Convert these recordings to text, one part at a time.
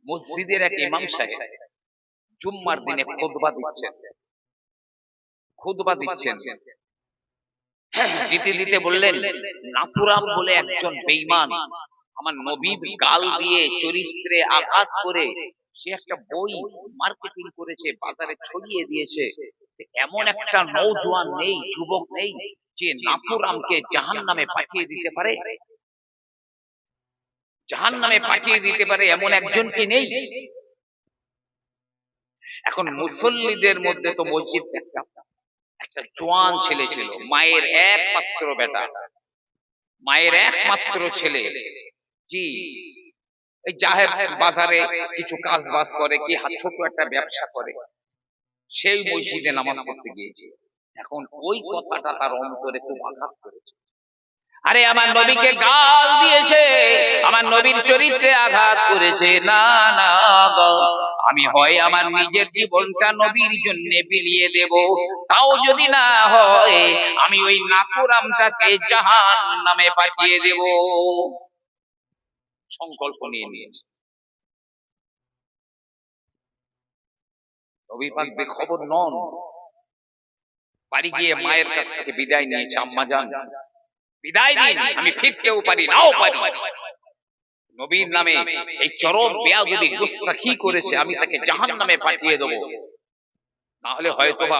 মসজিদের এক ইমাম সাহেব জুম্মার দিনে খুতবা দিচ্ছেন। দিতে দিতে বললেন, নাথুরাম বলে একজন বেঈমান আমার নবীর গাল দিয়ে চরিত্রে আঘাত করে সে একটা বই মার্কেটিং করেছে, বাজারে ছড়িয়ে দিয়েছে। এমন একটা নওজোয়ান নেই, যুবক নেই যে নাথুরামকে জাহান্নামে পাঠিয়ে দিতে পারে? জাহান্নামে পাঠিয়ে দিতে পারে এমন একজন কি নেই? এখন মুসল্লিদের মধ্যে তো মসজিদ একটা জোয়ান ছেলে ছিল, মায়ের একমাত্র বেটা, মায়ের একমাত্র ছেলে। জি, এই জাহের বাজারে কিছু কাজ বাজ করে, কি ছোট একটা ব্যবসা করে, সেই মসজিদে নামাজ পড়তে গিয়েছে। এখন ওই কথাটা তার অন্তরে খুব আঘাত করেছে। আরে আমার নবীকে গাল দিয়েছে, আমার নবীর চরিত্রে আঘাত করেছে। না না, আমি হয় আমার নিজের জীবনটা নবীর জন্য বিলিয়ে দেব, তাও যদি না হয় আমি ওই নাথুরামটাকে জাহান্নামে পাঠিয়ে দেব। সংকল্প নিয়ে নিয়েছে। নবী পাক বেখবর নন, বাড়ি গিয়ে মায়ের কাছ থেকে বিদায় নিয়েছে। আম্মা জান, বিদায় দিন, আমি ফিরতেও পারি নাও পারি। নবীর নামে এই চরম বেয়াদবি গুস্তাখি করেছে, আমি তাকে জাহান্নামে পাঠিয়ে দেব, না হলে হয়তোবা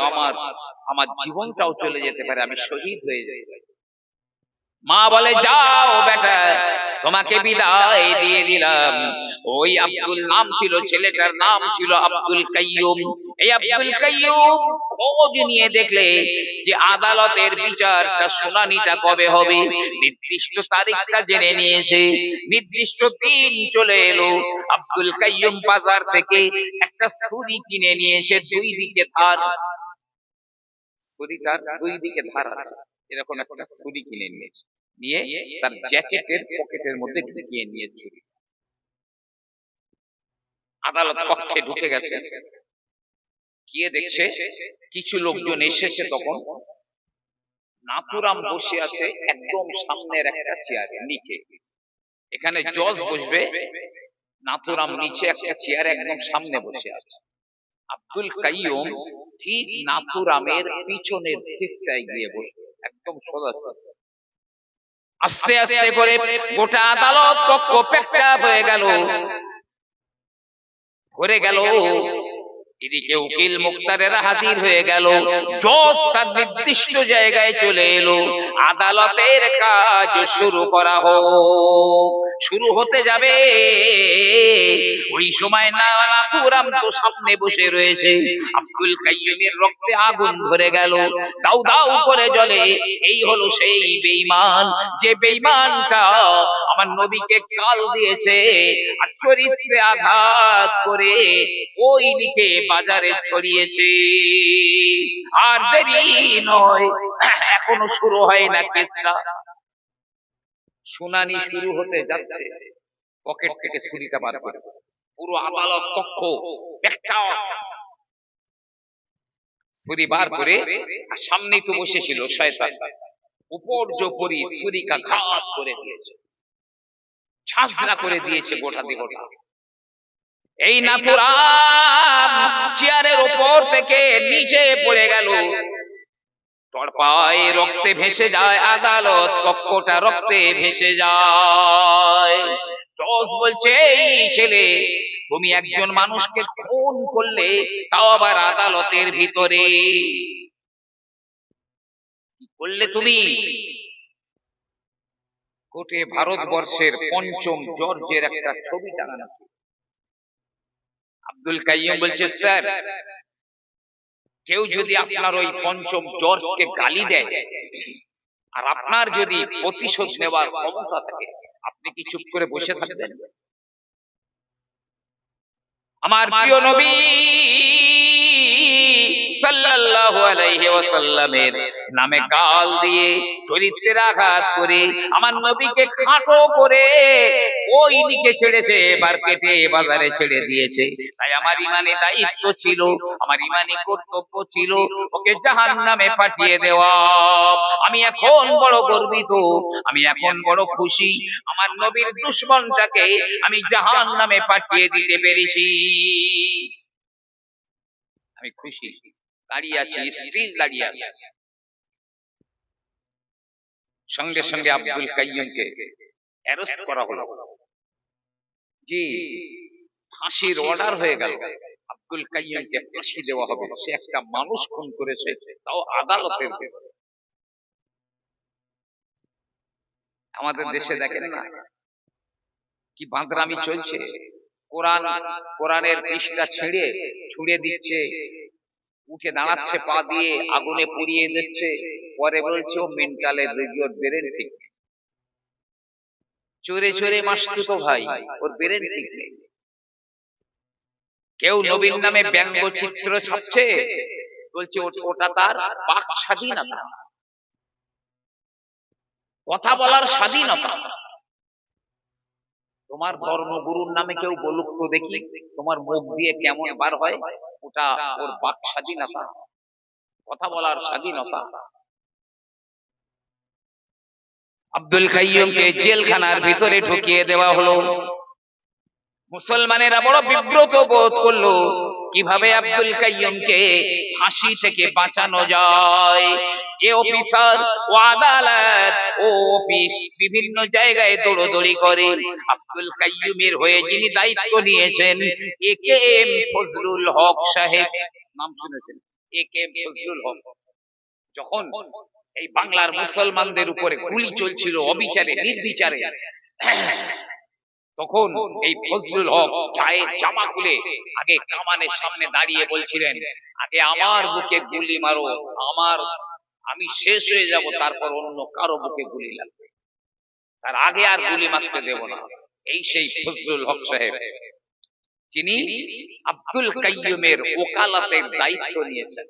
আমার জীবনটাও চলে যেতে পারে, আমি শহীদ হয়ে যাই। মা বলে, যাও বেটা, তোমাকে বিদায় দিয়ে দিলাম। ওই আব্দুল নাম ছিল, ছেলেটার নাম ছিল আব্দুল কাইয়ুম। এই আব্দুল কাইয়ুম খোঁজ নিয়ে দেখলে যে আদালতের বিচারটা, শুনানিটা কবে হবে, নির্দিষ্ট তারিখটা জেনে নিয়েছে। নির্দিষ্ট দিন চলে এলো। আব্দুল কাইয়ুম বাজার থেকে একটা ছুরি কিনে নিয়েছে, দুই দিকে ধার, ছুরিটার দুই দিকে ধার আছে, এরকম একটা ছুরি কিনে নিয়েছে, নিয়ে তার জ্যাকেটের পকেটের মধ্যে ঢুকিয়ে নিয়েছে। আদালত কক্ষে ঢুকে গেছে, গিয়ে দেখছে কিছু লোকজন এসেছে। তখন নাথুরাম বসে আছে একদম সামনের একটা চেয়ারে নিচে, এখানে জজ বসবে, নাথুরাম নিচে একটা চেয়ারে একদম সামনে বসে আছে। আব্দুল কাইয়ুম ঠিক নাথুরামের পিছনের সিটটায় গিয়ে বসবে, একদম সোজা। আস্তে আস্তে করে গোটা আদালত কক্ষ প্যাকআপ হয়ে গেল, ভরে গেল। এদিকে উকিল মুক্তারেরা হাজির হয়ে গেল, জজ তার নির্দিষ্ট জায়গায় চলে এলো। আদালতের কাজ শুরু করা হোক। শুরু হতে যাবে, ওই সময় নাথুরাম তো সামনে বসে রয়েছে। আব্দুল কাইয়ুমের রক্তে আগুন ধরে গেল, দাউ দাউ করে জ্বলে। এই হলো সেই বেঈমান, যে বেঈমানটা আমার নবীকে গাল দিয়েছে আর চরিত্রে আঘাত করে ওই দিকে বাজারে ছড়িয়েছে। আর দেরি নয়, এখনো শুরু হয় না কেসটা। শুনানি শুরু হতে যাচ্ছে, পকেট থেকে ছুরিটা বার করেছে। পুরো আদালত কক্ষ ছুরি বার করে, আর সামনেই তো বসেছিল শয়তান, উপর জোপরি ছুরিকা ঘাত করে দিয়েছে, ছাঁচড়া করে দিয়েছে গোটা গোটা। এই নাথুরাম চেয়ারের উপর থেকে নিচে পড়ে গেল, তড়পায় রক্তে ভেসে যায়, আদালত কক্ষটা রক্তে ভেসে যায়। জজ বলছে, এই ছেলে, তুমি একজন মানুষকে খুন করলে, তাও আবার আদালতের ভিতরে। কি করলে তুমি? কোটে ভারতবর্ষের পঞ্চম জর্জের একটা ছবি টাঙানো। আব্দুল কাইয়ুম বলছে, স্যার, কেউ যদি আপনার ওই পঞ্চম জর্জকে গালি দেয় আর আপনার যদি প্রতিশোধ নেওয়ার ক্ষমতা থাকে, আপনি কি চুপ করে বসে থাকবেন? আমার প্রিয় নবী সাল্লাল্লাহু আলাইহি ওয়াসাল্লামের নামে গাল দিয়ে চরিত্রের আঘাত করে আমার নবীকে খাটো করে ওই দিকে ছেড়েছে, মার্কেটে বাজারে ছেড়ে দিয়েছে। তাই আমার ইমানে দায়িত্ব ছিল, আমার ইমানি কর্তব্য ছিল ওকে জাহান্নামে পাঠিয়ে দেওয়া। আমি এখন বড় গর্বিত, আমি এখন বড় খুশি, আমার নবীর দুশমনটাকে আমি জাহান্নামে পাঠিয়ে দিতে পেরেছি। আমি খুশি, দাঁড়িয়ে আছি, স্থির দাঁড়িয়ে আছি। সঙ্গে সঙ্গে আব্দুল কাইয়ুমকে অ্যারেস্ট করা হলো। জি, ফাঁসির অর্ডার হয়ে গেল, আব্দুল কাইয়ুমকে ফাঁসি দেওয়া হবে। সে একটা মানুষ খুন করেছে, তাও আদালতের ভেতরে। আমাদের দেশে দেখেন না কি বাঁদরামি চলছে, কোরআনের পৃষ্ঠা ছুঁড়ে দিচ্ছে, উঠে দাঁড়াচ্ছে পা দিয়ে, আগুনে পুড়িয়ে দিচ্ছে, পরে বলছে ও মেন্টালের রেডিওর ব্রেন ঠিক নেই। চোরে চোরে মাসতুতো ভাই, ওর ব্রেন ঠিক নেই। কেউ নবীর নামে ব্যঙ্গচিত্র ছাপছে, বলছে ওটা তার বাক স্বাধীনতা, কথা বলার স্বাধীনতা। তোমার ধর্মগুরুর নামে কেউ বলুক তো দেখি, তোমার মুখ দিয়ে কেমন বার হয়, ওটা ওর বাক স্বাধীনতা, কথা বলার স্বাধীনতা। আব্দুল কাইয়ুমকে জেলখানার ভিতরে ঢুকিয়ে দেওয়া হলো। মুসলমানেরা বড় বিব্রত বোধ করলো, কিভাবে আব্দুল কাইয়ুমকে ফাঁসি থেকে বাঁচানো যায়। এ অফিসার ও আদালত ও অফিস বিভিন্ন জায়গায় দৌড়দৌড়ি করে। আব্দুল কাইয়ুমের হয়ে যিনি দায়িত্ব নিয়েছেন, একেএম ফজলুল হক সাহেব, নাম শুনেছেন? একেএম ফজলুল হক। যখন এই বাংলার মুসলমানদের উপরে গুলি চলছিল অবিচারে নির্বিচারে, তখন এই ফজলুল হক গায়ের জামা খুলে আগে কামানের সামনে দাঁড়িয়ে বলছিলেন, আগে আমার বুকে গুলি মারো, আমি শেষ হয়ে যাব, তারপর অন্য কারো বুকে গুলি লাগবে, তার আগে আর গুলি মারতে দেব না। এই সেই ফজলুল হক সাহেব, যিনি আব্দুল কাইয়ুমের ওকালতের দায়িত্ব নিয়েছেন।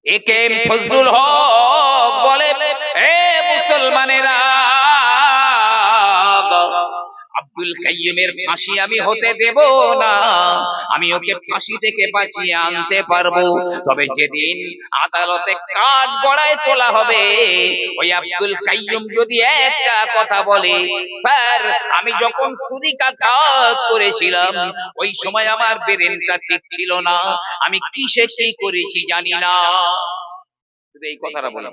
একেএম ফজলুল হক বলে, এ মুসলমানেরা, আব্দুল কাইয়ুমের ফাঁসি আমি হতে দেব না, আমি ওকে ফাঁসি থেকে বাঁচিয়ে আনতে পারবো। তবে যেদিন আদালতে কাঠ গড়ায় তোলা হবে, ওই আব্দুল কাইয়ুম যদি একটা কথা বলে, স্যার আমি যখন ছুরিকাঘাত করেছিলাম ওই সময় আমার ব্রেনটা ঠিক ছিল না, আমি কিসে কি করেছি জানি না, শুধু এই কথাটা বলে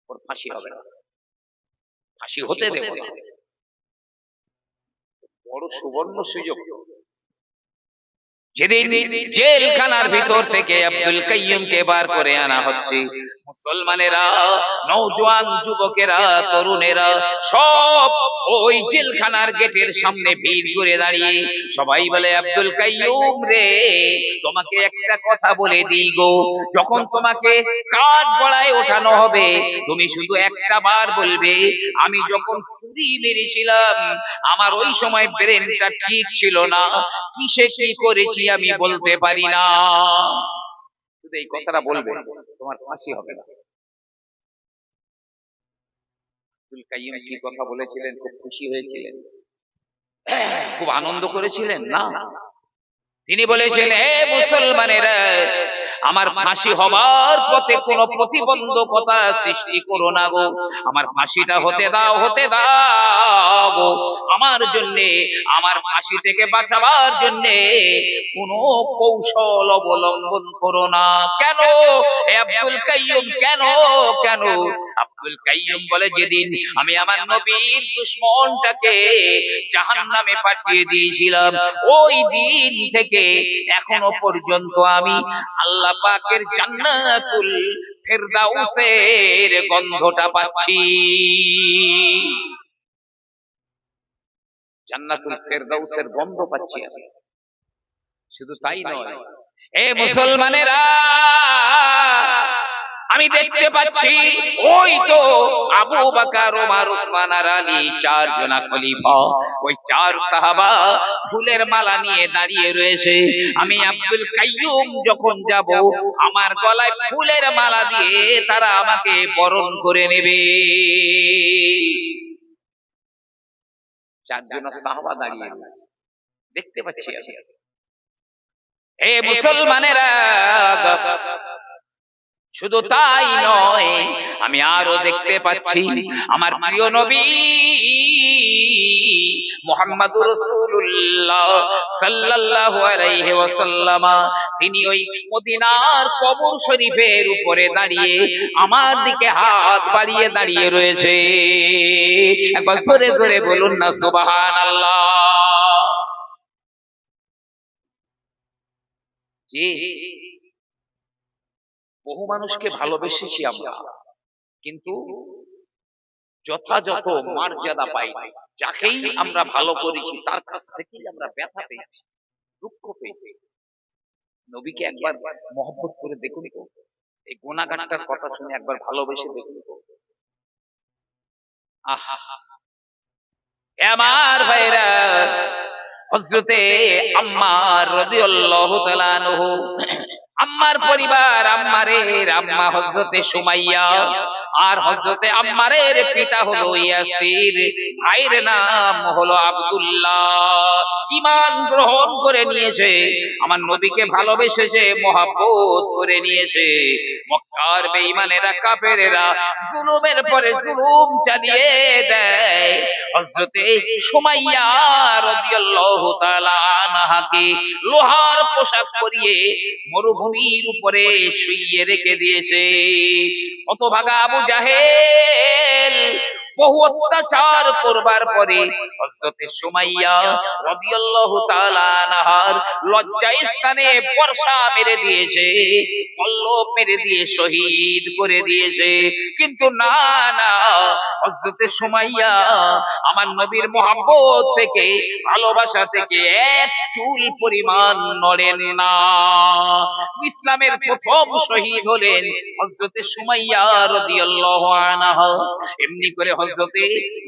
ওর ফাঁসি হবে না, ফাঁসি হতে দেব না। বড় সুবর্ণ সুযোগ। যেদিন জেলখানার ভিতর থেকে আব্দুল কাইয়ুমকে বার করে আনা হচ্ছে, মুসলমানেরা, নওজোয়ান যুবকেরা, তরুণেরা সব ওই জেলখানার গেটের সামনে ভিড় করে দাঁড়িয়ে সবাই বলে, আব্দুল কাইয়ুম রে, তোমাকে একটা কথা বলে দিই গো, যখন তোমাকে কাঠ গড়ায় ওঠানো হবে, তুমি শুধু একটা বার বলবে, আমি যখন ছুরি মেরেছিলাম আমার ওই সময় ব্রেনটা ঠিক ছিল না, কিসে কি করেছি আমি বলতে পারি না, শুধু এই কথাটা বলবে, তোমার ফাঁসি হবে না। আব্দুল কাইয়ুম কি কথা বলেছিলেন? খুব খুশি হয়েছিলেন, খুব আনন্দ করেছিলেন না? তিনি বলেছেন, হে মুসলমানেরা, আমার ফাঁসি হবার পথে কোনো প্রতিবন্ধকতা সৃষ্টি করো না গো, আমার ফাঁসিটা হতে দাও, হতে দাও গো, আমার জন্যে, আমার ফাঁসি থেকে বাঁচাবার জন্যে কোনো কৌশল অবলম্বন করো না। কেন হে আব্দুল কাইয়ুম, কেন কেন? আব্দুল কাইয়ুম বলে, যেদিন আমি আমার নবীর দুশমনটাকে জাহান্নামে পাঠিয়ে দিয়েছিলাম, ওই দিন থেকে এখনো পর্যন্ত আমি আল্লাহ পাকের জান্নাতুল ফেরদাউসের গন্ধটা পাচ্ছি। জান্নাতুল ফেরদাউসের গন্ধ পাচ্ছি আমি। শুধু তাই নয়, এ মুসলমানেরা, আমি দেখতে পাচ্ছি ওই তো আবু বকর, ওমর, ওসমান আর আলী, চারজনা খলিফা, ওই চার সাহাবা ফুলের মালা নিয়ে দাঁড়িয়ে রয়েছে। আমি আব্দুল কাইয়ুম যখন যাব, আমার গলায় ফুলের মালা দিয়ে তারা আমাকে বরণ করে নেবে। চারজন সাহাবা দাঁড়িয়ে রয়েছে, দেখতে পাচ্ছি আমি। হে মুসলমানেরা, শুধু তাই নয়, আমি আরো দেখতে পাচ্ছি আমার প্রিয় নবী মুহাম্মদুর রাসূলুল্লাহ সাল্লাল্লাহু আলাইহি ওয়াসাল্লাম, তিনি ওই মদিনার কবর শরীফের উপরে দাঁড়িয়ে আমার দিকে হাত বাড়িয়ে দাঁড়িয়ে রয়েছে। একবার জোরে জোরে বলুন না সুবহানাল্লাহ। জি, বহু মানুষকে ভালোবেসেছি আমরা, কিন্তু যথাযথ মর্যাদা পাই নাই। যাকেই আমরা ভালো করেছি তার কাছ থেকেই আমরা ব্যথা পেয়েছি, দুঃখ পেয়েছি। নবীকে একবার মহব্বত করে দেখুন তো, এই গুনাহগারটার কথা শুনে একবার ভালোবেসে দেখুন তো। আহা, আমার ভাইরা, হযরতে আম্মার রাদিয়াল্লাহু তাআলা আনহু, আম্মার পরিবার, আম্মারের আম্মা হযরতে সুমাইয়া, আর হযরতে আম্মারের পিতা হলো ইয়াসির, ভাইয়ের নাম হলো আব্দুল্লাহ। ঈমান গ্রহণ করে নিয়েছে, আমার নবীকে ভালোবেসেছে, মহব্বত করে নিয়েছে। মক্কার বেঈমানেরা, কাফেরেরা জুলুমের পরে জুলুম চালিয়ে দেয়। হযরতে সুমাইয়া রাদিয়াল্লাহু তাআলা আনহাকে লোহার পোশাক পরিয়ে মরুভূমির উপরে শুইয়ে রেখে দিয়েছে। হতভাগা আবু জাহেল বহু অত্যাচার করবার পরে হযরতে সুমাইয়া রাদিয়াল্লাহু তাআলা আনহার লজ্জা স্থানে বর্ষা মেরে দিয়েছে, পল্লব মেরে দিয়ে শহীদ করে দিয়েছে। কিন্তু না না, হযরতে সুমাইয়া আমার নবীর মহব্বত থেকে, ভালোবাসা থেকে এক চুল পরিমাণ নড়েন না। ইসলামের প্রথম শহীদ হলেন হযরতে সুমাইয়া রাদিয়াল্লাহু আনহা। এমনি করে হযরতে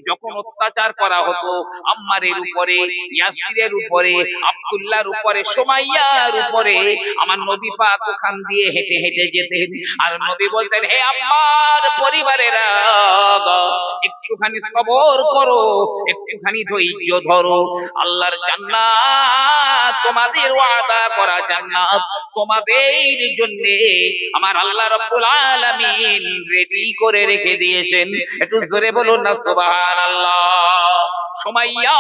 যখন অত্যাচার করা হতো আম্মারের উপরে, ইয়াসিরের উপরে, আব্দুল্লাহর উপরে, সুমাইয়ার উপরে, আমার নবী পাক ওখান দিয়ে হেঁটে হেঁটে যেতেন। আর নবী বলতেন, হে আম্মার পরিবারেরা, একটুখানি সবর করো, একটুখানি ধৈর্য ধরো। আল্লাহর জান্নাত, তোমাদের ওয়াদা করা জান্নাত তোমাদের জন্য আমার আল্লাহ রাব্বুল আলামিন রেডি করে রেখে দিয়েছেন। একটু জোরে বলুন না সুবহানাল্লাহ। সুমাইয়া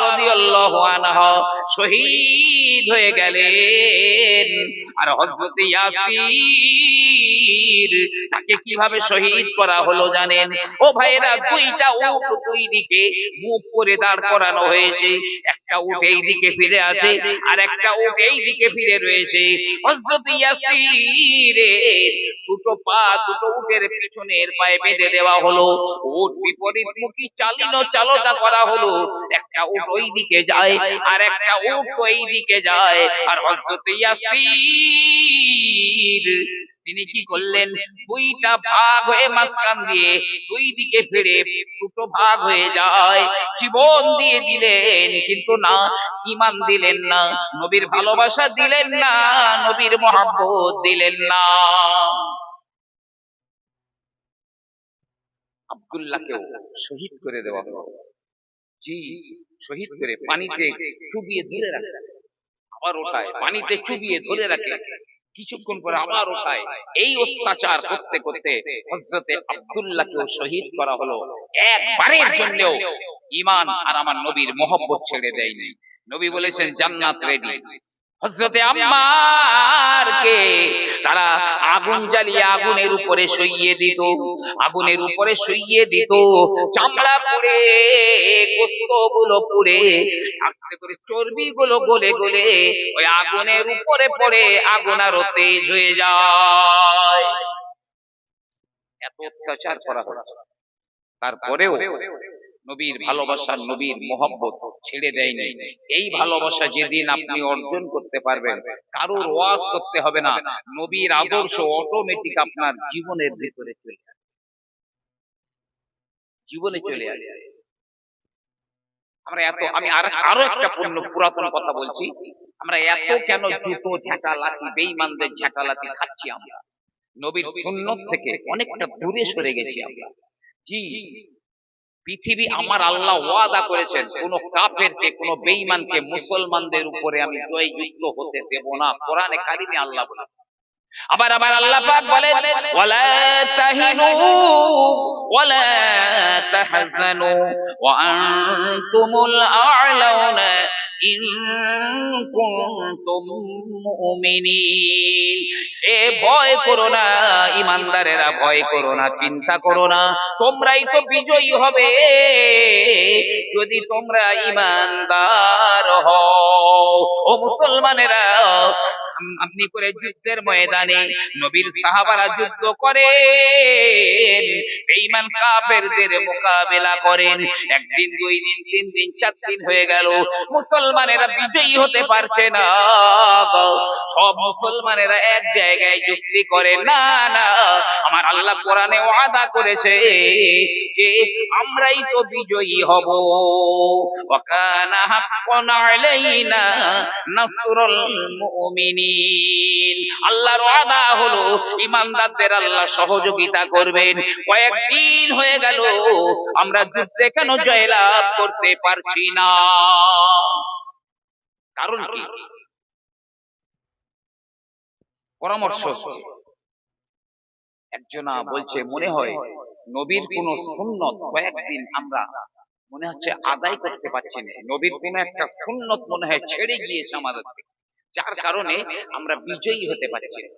রাদিয়াল্লাহু আনহা শহীদ হয়ে গেলেন। আর হযরতে ইয়াসির, তাকে কিভাবে শহীদ করা হলো জানেন? ও ভাইরা, দুইটা উট দুই দিকে মুখ করে দাঁড় করানো হয়েছে। একটা উট এই দিকে ফিরে আছে, আর একটা উট এই দিকে ফিরে রয়েছে। হযরতে ইয়াসিরের দুটো পা দুটো উটের পিছনের পায়ে বেঁধে দেওয়া হলো, উট বিপরীতমুখী চালনা করা হলো। একটা উট ওই দিকে যায়, আর একটা উট ওই দিকে যায়। আর হযরতে ইয়াসির তিনি কি করলেন? দুইটা ভাগ হয়ে মাঝখান দিয়ে দুই দিকে ফিরে দুটো ভাগ হয়ে যায়। জীবন দিয়ে দিলেন, কিন্তু না, ঈমান দিলেন না, নবীর ভালোবাসা দিলেন না, নবীর মহব্বত দিলেন না। আব্দুল্লাহকেও শহীদ করে দেওয়া হলো। জি, শহীদ করে পানিতে চুবিয়ে ধরে রাখে, আবার ওঠায়, পানিতে চুবিয়ে ধরে রাখে, কিছুক্ষণ পরে আবার ওঠায়। এই অত্যাচার করতে করতে হযরতে আব্দুল্লাহকেও শহীদ করা হলো। একবারের জন্যও ঈমান আর আমার নবীর মহব্বত ছেড়ে দেয়নি। নবী বলেছেন জান্নাত রেডি। হযরতে আম্মারকে তারা আগুন জ্বালিয়ে আগুনের উপরে শুইয়ে দিত, আগুনের উপরে শুইয়ে দিত, চামড়া পুড়ে, গোশতগুলো পুড়ে, আস্তে করে চর্বিগুলো গলে গলে ওই আগুনের উপরে পড়ে আগুন আরো তেজ হয়ে যায়। এত অত্যাচার করা হলো, তারপরেও নবীর ভালোবাসা, নবীর মোহব্বত ছেড়ে দেয়নি। এই ভালোবাসা যেদিন আপনি অর্জন করতে পারবেন, কারোর ওয়াজ করতে হবে না, নবীর আদর্শ অটোমেটিক আপনার জীবনের ভিতরে জীবনে চলে আসে। আমরা এত, আমি আরো একটা পুরাতন কথা বলছি, আমরা এত কেন জুতো ঝাঁটা লাঠি, বেঈমানদের ঝাঁটা লাঠি খাচ্ছি? আমরা নবীর সুন্নত থেকে অনেকটা দূরে সরে গেছি আমরা। জি, পৃথিবী, আমার আল্লাহ ওয়াদা করেছেন, কোন কাফেরকে, কোন বেঈমানকে মুসলমানদের উপরে আমি জয়যুক্ত হতে দেব না। কোরআনে কারিমে আল্লাহ বলেন। আবার আবার আল্লাহ পাক বলেন, ওয়ালা তাহিনু ওয়ালা তাহজানু ওয়া আনতুমুল আ'লাউনা ইন কুনতুম মুমিনিন। এ ভয় করো না ঈমানদারেরা, ভয় করো না, চিন্তা করো না, তোমরাই তো বিজয়ী হবে যদি তোমরা ঈমানদার হও। ও মুসলমানেরা, আপনি করে যুদ্ধের ময়দানে নবীর সাহাবারা যুদ্ধ করেন, বেঈমান কাফেরদের মোকাবেলা করেন। একদিন, দুই দিন, তিন দিন, চার দিন হয়ে গেল, মুসলমানেরা বিজয়ী হতে পারছে না। সব মুসলমানেরা এক জায়গায় যুক্তি করে, না না, আমার আল্লাহ কোরআনে ওয়াদা করেছে যে আমরাই তো বিজয়ী হব। ওয়া কানা হাক্কান আলাইনা নাসরুল মুমিনিন। আল্লাহর ওয়াদা হলো ঈমানদারদের আল্লাহ সহযোগিতা করবেন। কয়েকদিন হয়ে গেল, আমরা যুদ্ধে কেন জয়লাভ করতে পারছি না? কারণ কি? পরামর্শ একজনা বলছে, মনে হয় নবীর কোন সুন্নত কয়েকদিন আমরা মনে হচ্ছে আদায় করতে পারছি না, নবীর কোন একটা সুন্নত মনে হয় ছেড়ে গিয়েছে আমাদের থেকে, যার কারণে আমরা বিজয়ী হতে পারছি না।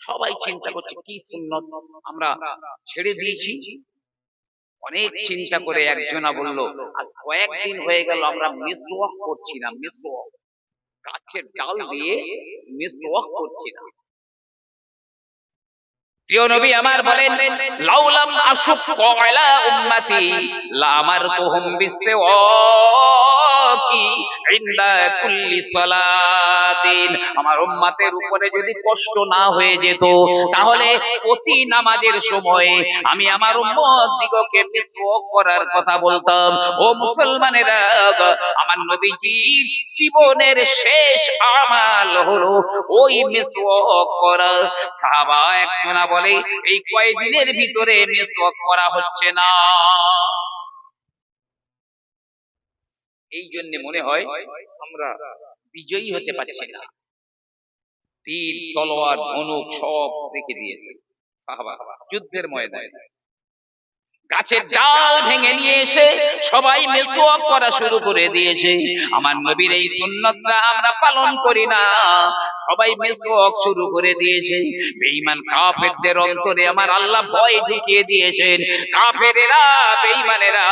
সবাই চিন্তা করছে কি সুন্নত আমরা ছেড়ে দিয়েছি। অনেক চিন্তা করে একজনা বলল, আজ কয়েকদিন হয়ে গেল আমরা মিসওয়াক করছি না, মিসওয়াক, গাছের ডাল দিয়ে মিসওয়াক করছি না। প্রিয় নবী আমার বলেন, লাউলাম আশুক্কু আলা উম্মতি লা আমারতুহুম বিসওয়াকি ইনদা কুল্লি সালাতিন। আমার উম্মতের উপরে যদি কষ্ট না হয়ে যেত, তাহলে প্রতি নামাজের সময় আমি আমার উম্মত দিগকে মিসওয়াক করার কথা বলতাম। ও মুসলমানেরা, আমার নবীজির জীবনের শেষ আমাল হলো ওই মিসওয়াক করা। সাহাবা একজনা বলে, এই কয়েকদিনের ভিতরে মিসওয়াক করা হচ্ছে না, এই জন্য মনে হয় আমরা বিজয়ী হতে পারছি না। তীর, তলোয়ার, ধনুক সব রেখে দিয়েছে সাহাবা যুদ্ধের ময়দানে। গাছের ডাল ভেঙে নিয়ে এসে সবাই মিসওয়াক করা শুরু করে দিয়েছে। আমার নবীর এই সুন্নতটা আমরা পালন করি না, সবাই মিসওয়াক শুরু করে দিয়েছে। বেঈমান কাফেরদের অন্তরে আমার আল্লাহ ভয় ঢুকিয়ে দিয়েছেন। কাফেরেরা, বেঈমানেরা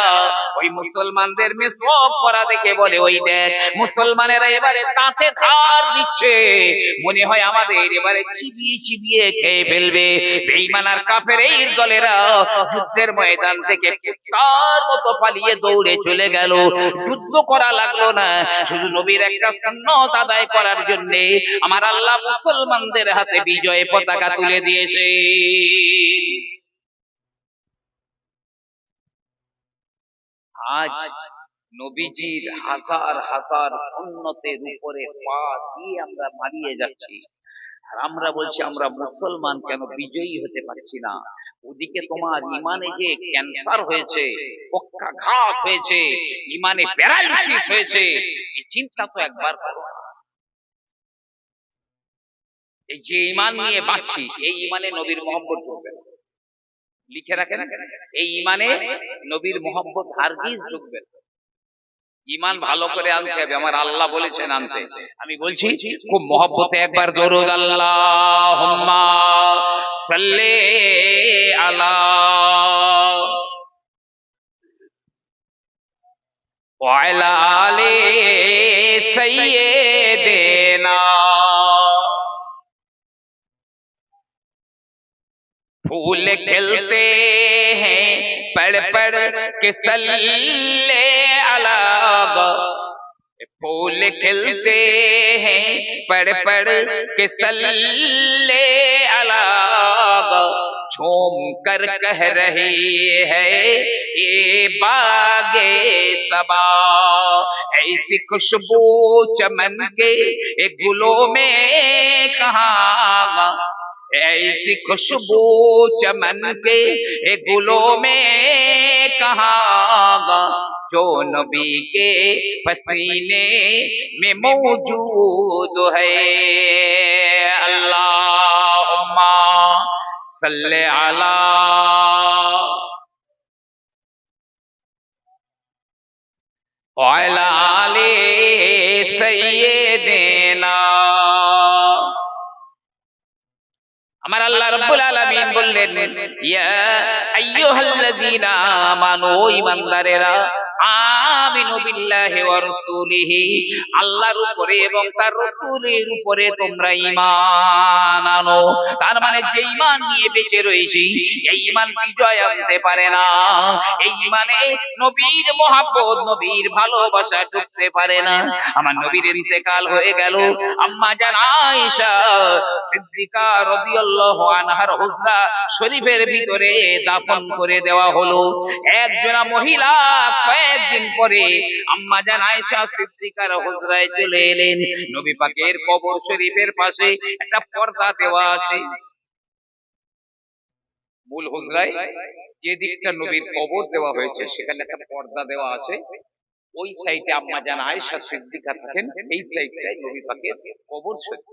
ওই মুসলমানদের মিসওয়াক করা দেখে বলে, ওই দেখ মুসলমানেরা এবারে দাঁতে ধার দিচ্ছে, মনে হয় আমাদের এবারে চিবিয়ে চিবিয়ে খেয়ে ফেলবে। বেঈমান আর কাফের এই দলেরা যুদ্ধের ময়দান থেকে কুত্তার মতো পালিয়ে দৌড়ে চলে গেল। যুদ্ধ করা লাগলো না, শুধু নবীর একটা সুন্নত আদায় করার জন্য আমার আল্লাহ মুসলমানদের হাতে বিজয় পতাকা তুলে দিয়েছে। আজ নবীজির হাজার হাজার সুন্নতের উপরে পা দিয়ে আমরা মারিয়ে যাচ্ছি, আর আমরা বলছি আমরা মুসলমান কেন বিজয়ী হতে পারছি না? ওদিকে তোমার ইমানে যে ক্যান্সার হয়েছে, পক্ষাঘাত হয়েছে, ইমানে প্যারালাইসিস হয়েছে, এই চিন্তা তো একবার করো। এই যে ইমান নিয়ে বাঁচছি, এই ইমানে নবীর মহব্বত ঢুকবে না। লিখে রাখেন, এই ইমানে নবীর মহব্বত হারগিজ ঢুকবে না। ইমান ভালো করে আনতে হবে, আমার আল্লাহ বলেছেন আনতে। আমি বলছি খুব মহব্বতে একবার দরুদ আল্লাহুম্মা সাল্লি আলা ওয়া আলা আলি সাইয়্যিদিনা। फूल खिलते हैं पढ़ पढ़ के सल्ले अला फूल खिलते हैं पढ़ पढ़ के सल्ले अला झूम कर कह रही है ये बागे सबा ऐसी खुशबू चमन के एक गुलों में कहाँ ऐसी खुशबू चमन के एक गुलों में कहाँ जो नबी के पसीने में मौजूद है अल्लाहुम्मा सल्ले अला व अला आले सय्यिदिना আমার আল্লাহ রাব্বুল আলামিন বললেন ইয়া আইয়ুহাল্লাযীনা আমানু ঈমানদারেরা আমিনু বিল্লাহি ওয়া রাসূলিহি আল্লাহর উপরে এবং তার রাসূলের উপরে তোমরা ঈমান আনো তার মানে যে ঈমান নিয়ে বেঁচে রয়েছি এই ঈমান বিজয় আনতে পারে না এই ঈমানে নবীর মহব্বত নবীর ভালোবাসা ঢুকতে পারে না আমার নবীর ইন্তেকাল হয়ে গেল আম্মা জান আয়েশা সিদ্দিকা রাদিয়াল্লাহু আনহার হুজরা শরীফের ভিতরে দাফন করে দেওয়া হলো একজনা মহিলা কয়েকদিন পরে আম্মা জান আয়েশা সিদ্দিকার হুজরায় চলে এলেন নবী পাকের কবর শরীফের পাশে একটা পর্দা দেওয়া আছে মূল হুজরায় যে দিকটা নবীর কবর দেওয়া হয়েছে সেখানে একটা পর্দা দেওয়া আছে ওই সাইডে আম্মা জান আয়েশা সিদ্দিকা থাকেন এই সাইডটায় নবী পাকের কবর শরীফ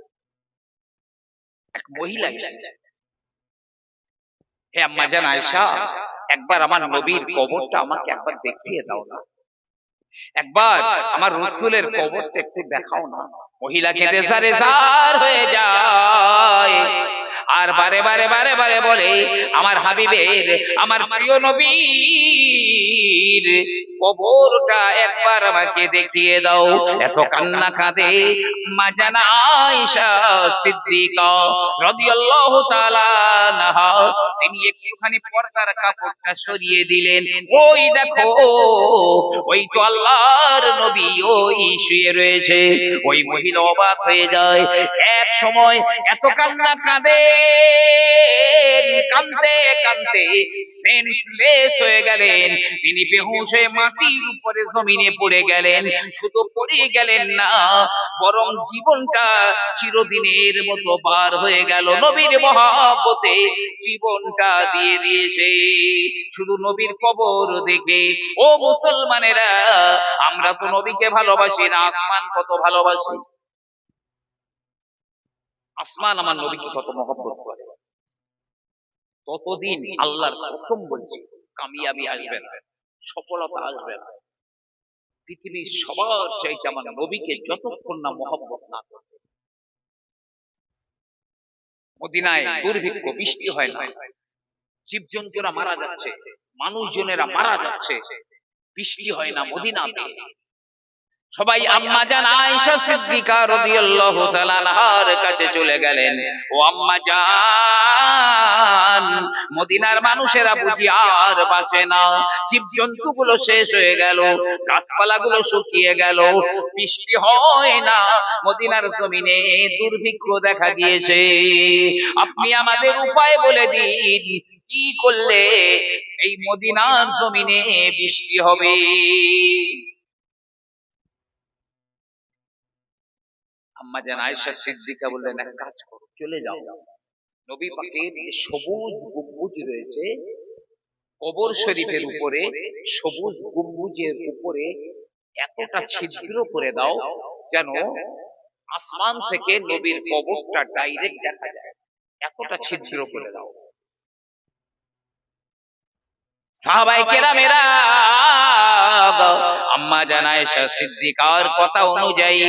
এক মহিলা হে আম্মা জান আয়েশা একবার আমার নবীর কবরটা আমাকে একবার দেখিয়ে দাও না একবার আমার রাসূলের কবরটা একটু দেখাও না মহিলা কেঁদে সারে সার হয়ে যায় আর বারে বারে বারে বারে বলে আমার হাবিবের আমার প্রিয় নবীর কবরটা একবার আমাকে দেখিয়ে দাও এত কান্না কাঁদে মা জান আয়েশা সিদ্দিকা রাদিয়াল্লাহু তাআলা আনহা তিনি একটুখানি পর্দার কাপড়টা সরিয়ে দিলেন ওই দেখো ওই তো আল্লাহর নবী ওই শুয়ে রয়েছে ওই মহিলা অবাক হয়ে যায় এক সময় এত কান্না কাঁদে কাঁদতে কাঁদতে সেন্সলেস হয়ে গেলেন তিনি বেহুশ হয়ে মাটির উপরে জমিনে পড়ে গেলেন শুধু পড়ে গেলেন না বরং জীবনটা চিরদিনের মতো পার হয়ে গেল নবীর মহব্বতে জীবনটা দিয়ে দিয়েছে শুধু নবীর কবর দেখে ও মুসলমানেরা আমরা তো নবীকে ভালোবাসি না আসমান কত ভালোবাসি আসমান আমার নবীকে কত মহব্বত করে ততদিন আল্লাহর কসম বলছি কামিয়াবি আসবে না সফলতা আসবে না পৃথিবীর সবার চাইতে আমার নবীকে যতক্ষণ না মহব্বত না করবে মদিনায় দুর্ভিক্ষ বৃষ্টি হয় না জীবজন্তুরা মারা যাচ্ছে মানুষজনেরা মারা যাচ্ছে বৃষ্টি হয় না মদিনাতে সবাই আম্মা জান আয়েশা সিদ্দিকা রাদিয়াল্লাহু তাআলা আনহার কাছে চলে গেলেন ও আম্মা জান মদিনার মানুষেরা বুঝি আর বাঁচে না জীবজন্তুগুলো শেষ হয়ে গেল গাছপালাগুলো শুকিয়ে গেল বৃষ্টি হয় না মদিনার জমিনে দুর্ভিক্ষ দেখা দিয়েছে আপনি আমাদের উপায় বলে দিন কি করলে এই মদিনার জমিনে বৃষ্টি হবে আম্মা জান আয়েশা সিদ্দিকা বললেন এক কাজ করো চলে যাও নবী পাকের যে সবুজ গম্বুজ রয়েছে কবর শরীফের উপরে সবুজ গম্বুজের উপরে এতটা ছিদ্র করে দাও যেন আসমান থেকে নবীর কবরটা ডাইরেক্ট দেখা যায় এতটা ছিদ্র করে দাও সাহাবায়ে কেরামেরা আম্মা জান আয়েশা সিদ্দিকার কথা অনুযায়ী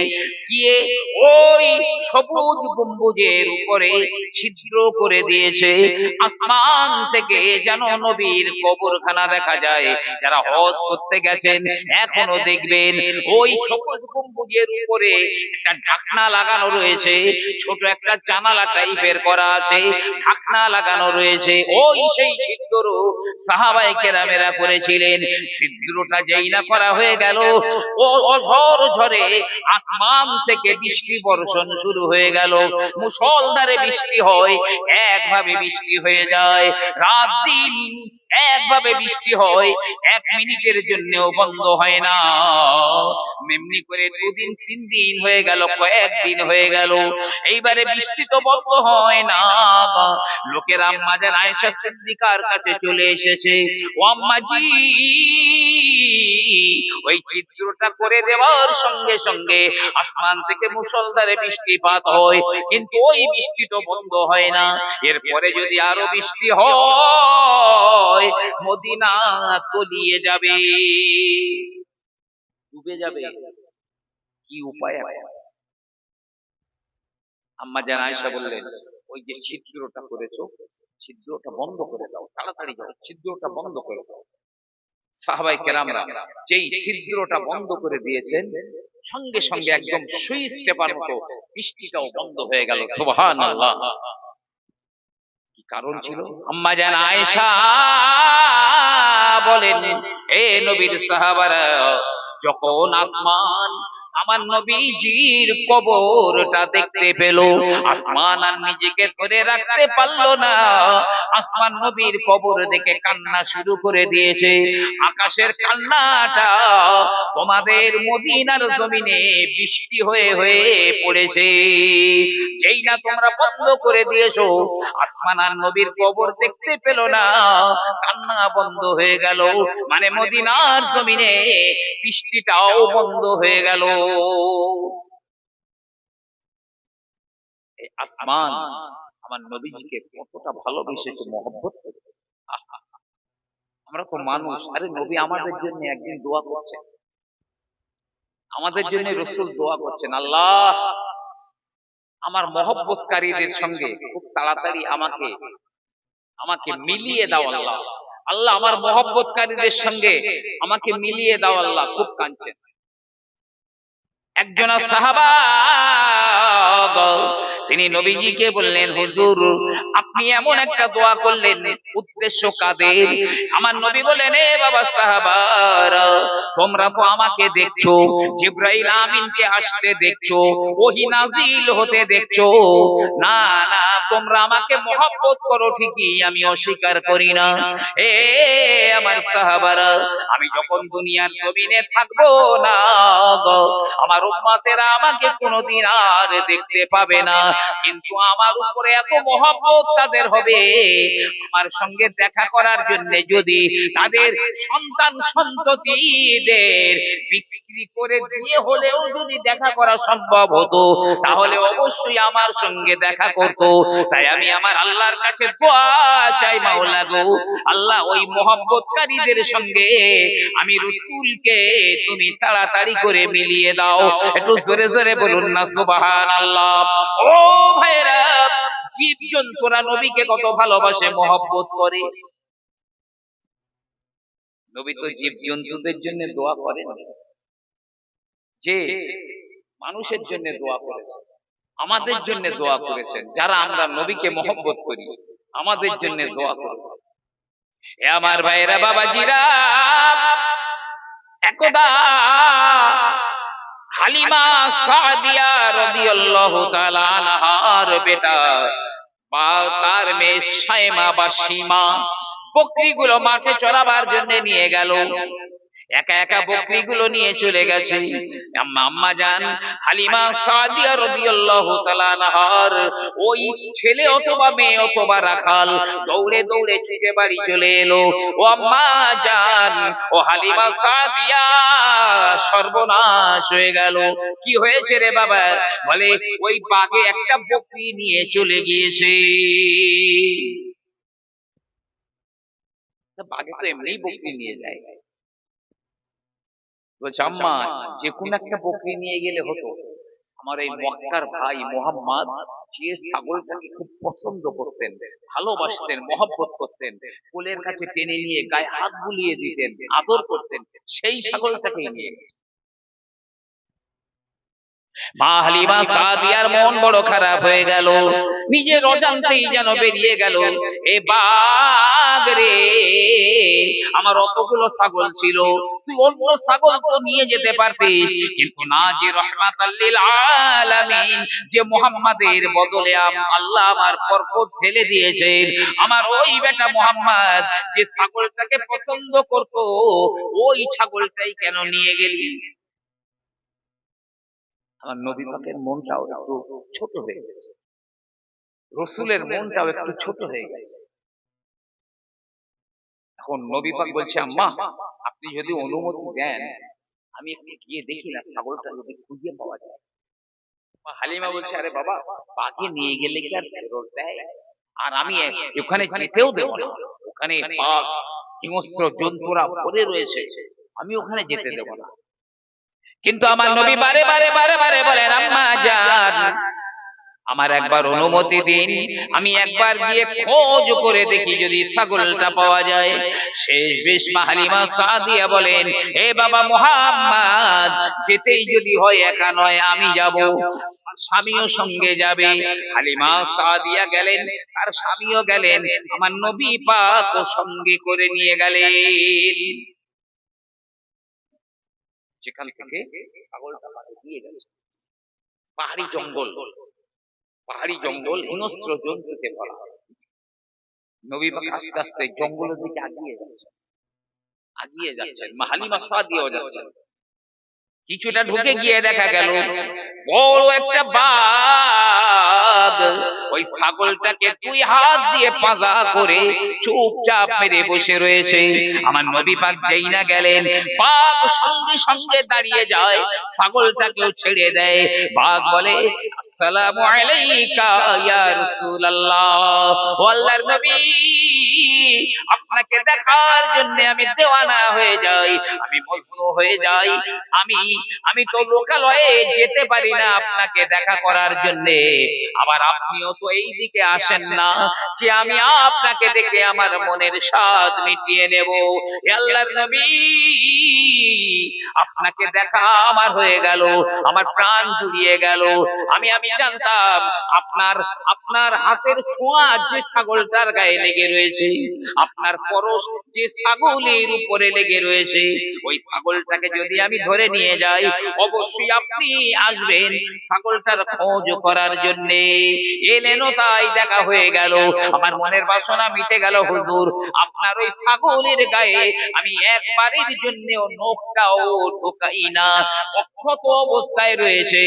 গিয়ে ওই সবুজ গম্বুজের উপরে ছিদ্র করে দিয়েছে আসমান থেকে যেন নবীর কবরখানা দেখা যায় যারা হজ করতে গেছেন এখনো দেখবেন ওই সবুজ গম্বুজের উপরে একটা ঢাকনা লাগানো রয়েছে ছোট একটা জানালা টাইপের করা আছে ঢাকনা লাগানো রয়েছে ওই সেই ছিদ্র সাহাবায়ে কেরামেরা করেছিলেন। ছিদ্রটা যেই না করা হয়ে গেল, ও অঝর ঝরে আসমান থেকে বৃষ্টি বর্ষণ শুরু হয়ে গেল। মুষলধারে বৃষ্টি হয়, একভাবে বৃষ্টি হয়ে যায়, রাত দিন একভাবে বৃষ্টি হয়, 1 মিনিটের জন্যও বন্ধ হয় না। এমনি করে 2 দিন 3 দিন হয়ে গেল, কয়েকদিন হয়ে গেল, এইবারে বৃষ্টি তো বন্ধ হয় না। লোকের আম্মা জান আয়েশা সিদ্দিকার কাছে চলে এসেছে, ও আম্মাজি, ওই চিত্রটা করে দেওয়ার সঙ্গে সঙ্গে আসমান থেকে মুষলধারে বৃষ্টিপাত হয়, কিন্তু ওই বৃষ্টি তো বন্ধ হয় না। এরপরে যদি আরো বৃষ্টি হয়, মদিনা তলিয়ে যাবে, ডুবে যাবে। কি উপায় এখন? আম্মা জান আয়েশা বললেন, ওই যে ছিদ্রটা করেছো, ছিদ্রটা বন্ধ করে দাও, তাড়াতাড়ি যাও, ছিদ্রটা বন্ধ করে দাও। সাহাবায়ে কেরামরা যেই ছিদ্রটা বন্ধ করে দিয়েছেন, সঙ্গে সঙ্গে একদম সুইচ টেপার মতো বৃষ্টিটাও বন্ধ হয়ে গেল। সুবহানাল্লাহ। কি কারণ ছিল? আম্মা জান আয়েশা বলেন, এ নবীর সাহাবারা, যখন আসমান আমার নবীজির কবরটা দেখতে পেল, আসমান আর নিজেকে ধরে রাখতে পারলো না, আসমান নবীর কবর দেখে কান্না শুরু করে দিয়েছে। আকাশের কান্নাটা তোমাদের মদিনার জমিনে বৃষ্টি হয়ে হয়ে পড়েছে। যেই না তোমরা বন্ধ করে দিয়েছো, আসমান আর নবীর কবর দেখতে পেল না, কান্না বন্ধ হয়ে গেল, মানে মদিনার জমিনে বৃষ্টিটাও বন্ধ হয়ে গেল। এই আসমান আমার নবীজিকে কতটা ভালোবেসেছে, মহব্বত করেছে। আহা! আমরা তো মানুষ, আরে নবী আমাদের জন্য একদিন দোয়া করছেন, আমাদের জন্য রাসূল দোয়া করছেন, আল্লাহ আমার মহব্বতকারীদের সঙ্গে খুব তাড়াতাড়ি আমাকে মিলিয়ে দাও আল্লাহ। আল্লাহ আমার মহব্বতকারীদের সঙ্গে আমাকে মিলিয়ে দাও আল্লাহ। খুব কাঁদছেন। একজন সাহাবা তিনি নবীজিকে বললেন, হুজুর আপনি এমন একটা দোয়া করলেন, উদ্দেশ্য কাদের? আমার নবী বলেন, এ বাবা সাহাবারা, তোমরা তো আমাকে দেখছো, জিবরাইল আমিনকে আসতে দেখছো, ওহী নাজিল হতে দেখছো, না না তোমরা আমাকে মহব্বত করো ঠিকই, আমি অস্বীকার করি না। এ আমার সাহাবারা, আমি যখন দুনিয়ার জমিনে থাকবো না, আমার উম্মতেরা আমাকে কোনোদিন আর দেখতে পাবে না, কিন্তু আমার উপরে এত মহব্বত তাদের হবে, আমার সঙ্গে দেখা করার জন্য যদি তাদের সন্তান সন্ততিদের বিক্রি করে দিয়ে হলেও যদি দেখা করা সম্ভব হতো, তাহলে অবশ্যই আমার সঙ্গে দেখা করত। তাই আমি আমার আল্লাহর কাছে দোয়া চাই, মাওলা গো, আল্লাহ ওই মহব্বতকারীদের সঙ্গে আমি রাসূলকে তুমি তাড়াতাড়ি করে মিলিয়ে দাও। একটু জোরে জোরে বলুন না সুবহানাল্লাহ। ও ভাইরা, জীবজন্তুরা নবীকে কত ভালোবাসে, মহব্বত করে। নবী তো জীবজন্তুদের জন্য দোয়া করেন, যে মানুষের জন্য দোয়া করেছেন, আমাদের জন্য দোয়া করেছেন, যারা আমরা নবীকে মহব্বত করি আমাদের জন্য দোয়া করেছেন। এ আমার ভাইরা, বাবাজিরা, একদা হালিমা সাদিয়া রাদিয়াল্লাহু তাআলা আনহার বেটা বা তার মেয়ে সাইমা বা সীমা বকরিগুলো মাঠে চরাবার জন্য নিয়ে গেল। একা একা বকরিগুলো নিয়ে চলে গেছে। আম্মা জান হালিমা সাদিয়া রাদিয়াল্লাহু তাআলা আনহার ওই ছেলে অথবা মেয়ে অথবা রাখাল দৌড়ে দৌড়ে ছুটে বাড়ি চলে এলো। ও আম্মা জান, ও হালিমা সাদিয়া, সর্বনাশ হয়ে গেল। কি হয়েছে রে বাবা? বলে ওই বাঘে একটা বকরি নিয়ে চলে গিয়েছে। বাঘে তো এমনিই বকরি নিয়ে যায়। বলছে আম্মা, যে কোন একটা বকরি নিয়ে গেলে হতো। আমার এই মক্কার ভাই মুহাম্মদ যে ছাগলটাকে খুব পছন্দ করতেন, ভালোবাসতেন, মহব্বত করতেন, কোলের কাছে টেনে নিয়ে গায়ে হাত বুলিয়ে দিতেন, আদর করতেন, সেই ছাগলটাকে নিয়ে মা হালিমা সাদিয়ার মন বড় খারাপ হয়ে গেল, নিজের অজান্তেই যেন বেরিয়ে গেল, এ বাঘ রে, আমার অতগুলো ছাগল ছিল, তুই অন্য ছাগল তো নিয়ে যেতে পারতিস, কিন্তু না, যে রহমাতাল লিল আলামিন, যে মুহাম্মাদের বদলে আল্লাহ আমার বরকত ঢেলে দিয়েছেন, আমার ওই বেটা মুহাম্মদ যে ছাগলটাকে পছন্দ করত, ওই ছাগলটাই কেন নিয়ে গেলি? আমার নবী পাকের মনটাও একটু ছোট হয়ে গেছে, রসুলের মনটাও একটু ছোট হয়ে গেছে। এখন নবী পাক বলছে, আম্মা আপনি যদি অনুমতি দেন, আমি একটু গিয়ে দেখি না ছাগলটা যদি খুঁজে পাওয়া যায়। হালিমা বলছে, আরে বাবা, বাঘে নিয়ে গেলে কি আর ফেরত দেয়? আর আমি ওখানে যেতেও দেবো না, ওখানে বাঘ হিংস্র জন্তুরা ভরে রয়েছে, আমি ওখানে যেতে দেবো না। কিন্তু আমার নবী বারে বারে বারে বারে বলেন, আম্মা জান, আমার একবার অনুমতি দিন, আমি একবার গিয়ে খোঁজ করে দেখি যদি ছাগলটা পাওয়া যায়। শেষ মা হালিমা সাদিয়া বলেন, হে বাবা মুহাম্মদ, যেতেই যদি হয় একা নয় আমি যাব, স্বামীও সঙ্গে যাবে। হালিমা সাদিয়া গেলেন, আর স্বামীও গেলেন, আমার নবী পাক সঙ্গে করে নিয়ে গেলেন। যেখান থেকে ছাগলটা দিয়ে গেছে, পাহাড়ি জঙ্গল, পাহাড়ি জঙ্গল হিংস্র জন্তুতে ভরা। নবী পাক আস্তে আস্তে জঙ্গলের দিকে আগিয়ে যাচ্ছেন, মা হালিমা সাদিয়াও যাচ্ছেন। কিছুটা ঢুকে গিয়ে দেখা গেল বড় একটা বাঘ ওই ছাগলটাকে দুই হাত দিয়ে পাজা করে চুপচাপ মেরে বসে রয়েছে। আমার নবী পাক যেই না গেলেন, বাঘ সঙ্গে সঙ্গে দাঁড়িয়ে যায়, ছাগলটাকেও ছেড়ে দেয়। বাঘ বলে, আসসালামু আলাইকা ইয়া রাসূলুল্লাহ, ও আল্লাহর নবী, আপনাকে দেখার জন্য আমি দেওয়ানা হয়ে যাই, আমি মজনু হয়ে যাই। আমি তো লোকালয়ে যেতে পারি না আপনাকে দেখা করার জন্য, আবার আপনিও তো এই দিকে আসেন না যে আমি আপনাকে দেখে আমার মনের স্বাদ মিটিয়ে নেব। হে আল্লাহর নবী, আপনাকে দেখা আমার হয়ে গেল, আমার প্রাণ জুড়িয়ে গেল। আমি জানতাম আপনার হাতের ছোঁয়া যে ছাগলটার গায়ে লেগে রয়েছে, আপনার পরশ যে ছাগলের উপরে লেগে রয়েছে, ওই ছাগলটাকে যদি আমি ধরে নিয়ে যাই, অবশ্যই আপনি আসবেন ছাগলটার খোঁজ করার জন্য। এলেনও, তাই দেখা হয়ে গেল, আমার মনের বাসনা মিটে গেল। হুজুর, আপনার ওই ছাগলের গায়ে আমি একবারের জন্য নখটাও ঢোকাই না, অক্ষত অবস্থায় রয়েছে।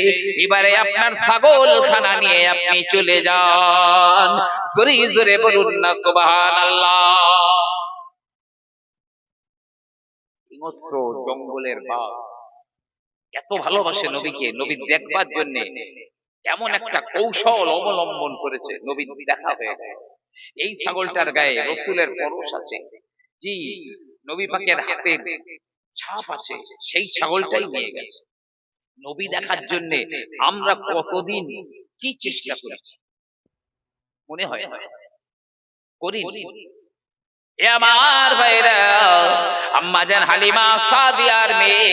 এবারে আপনার ছাগল খানা নিয়ে আপনি চলে যান। জোরে জোরে বলুন না সুবহানাল্লাহ। হিংস্র জঙ্গলের বাঘ এত ভালোবাসে নবীকে, নবী দেখবার জন্য এমন একটা কৌশল অবলম্বন করেছে, নবী দেখা হয়ে গেল। এই ছাগলটার গায়ে রসুলের পরশ আছে, জি, নবী পাকের হাতের ছাপ আছে, সেই ছাগলটাই নিয়ে গেছে। নবী দেখার জন্য আমরা কতদিন কি চেষ্টা করেছি, মনে হয় করি? এ আমার ভাইরা, আম্মা জান হালিমা সাদিয়ার মেয়ে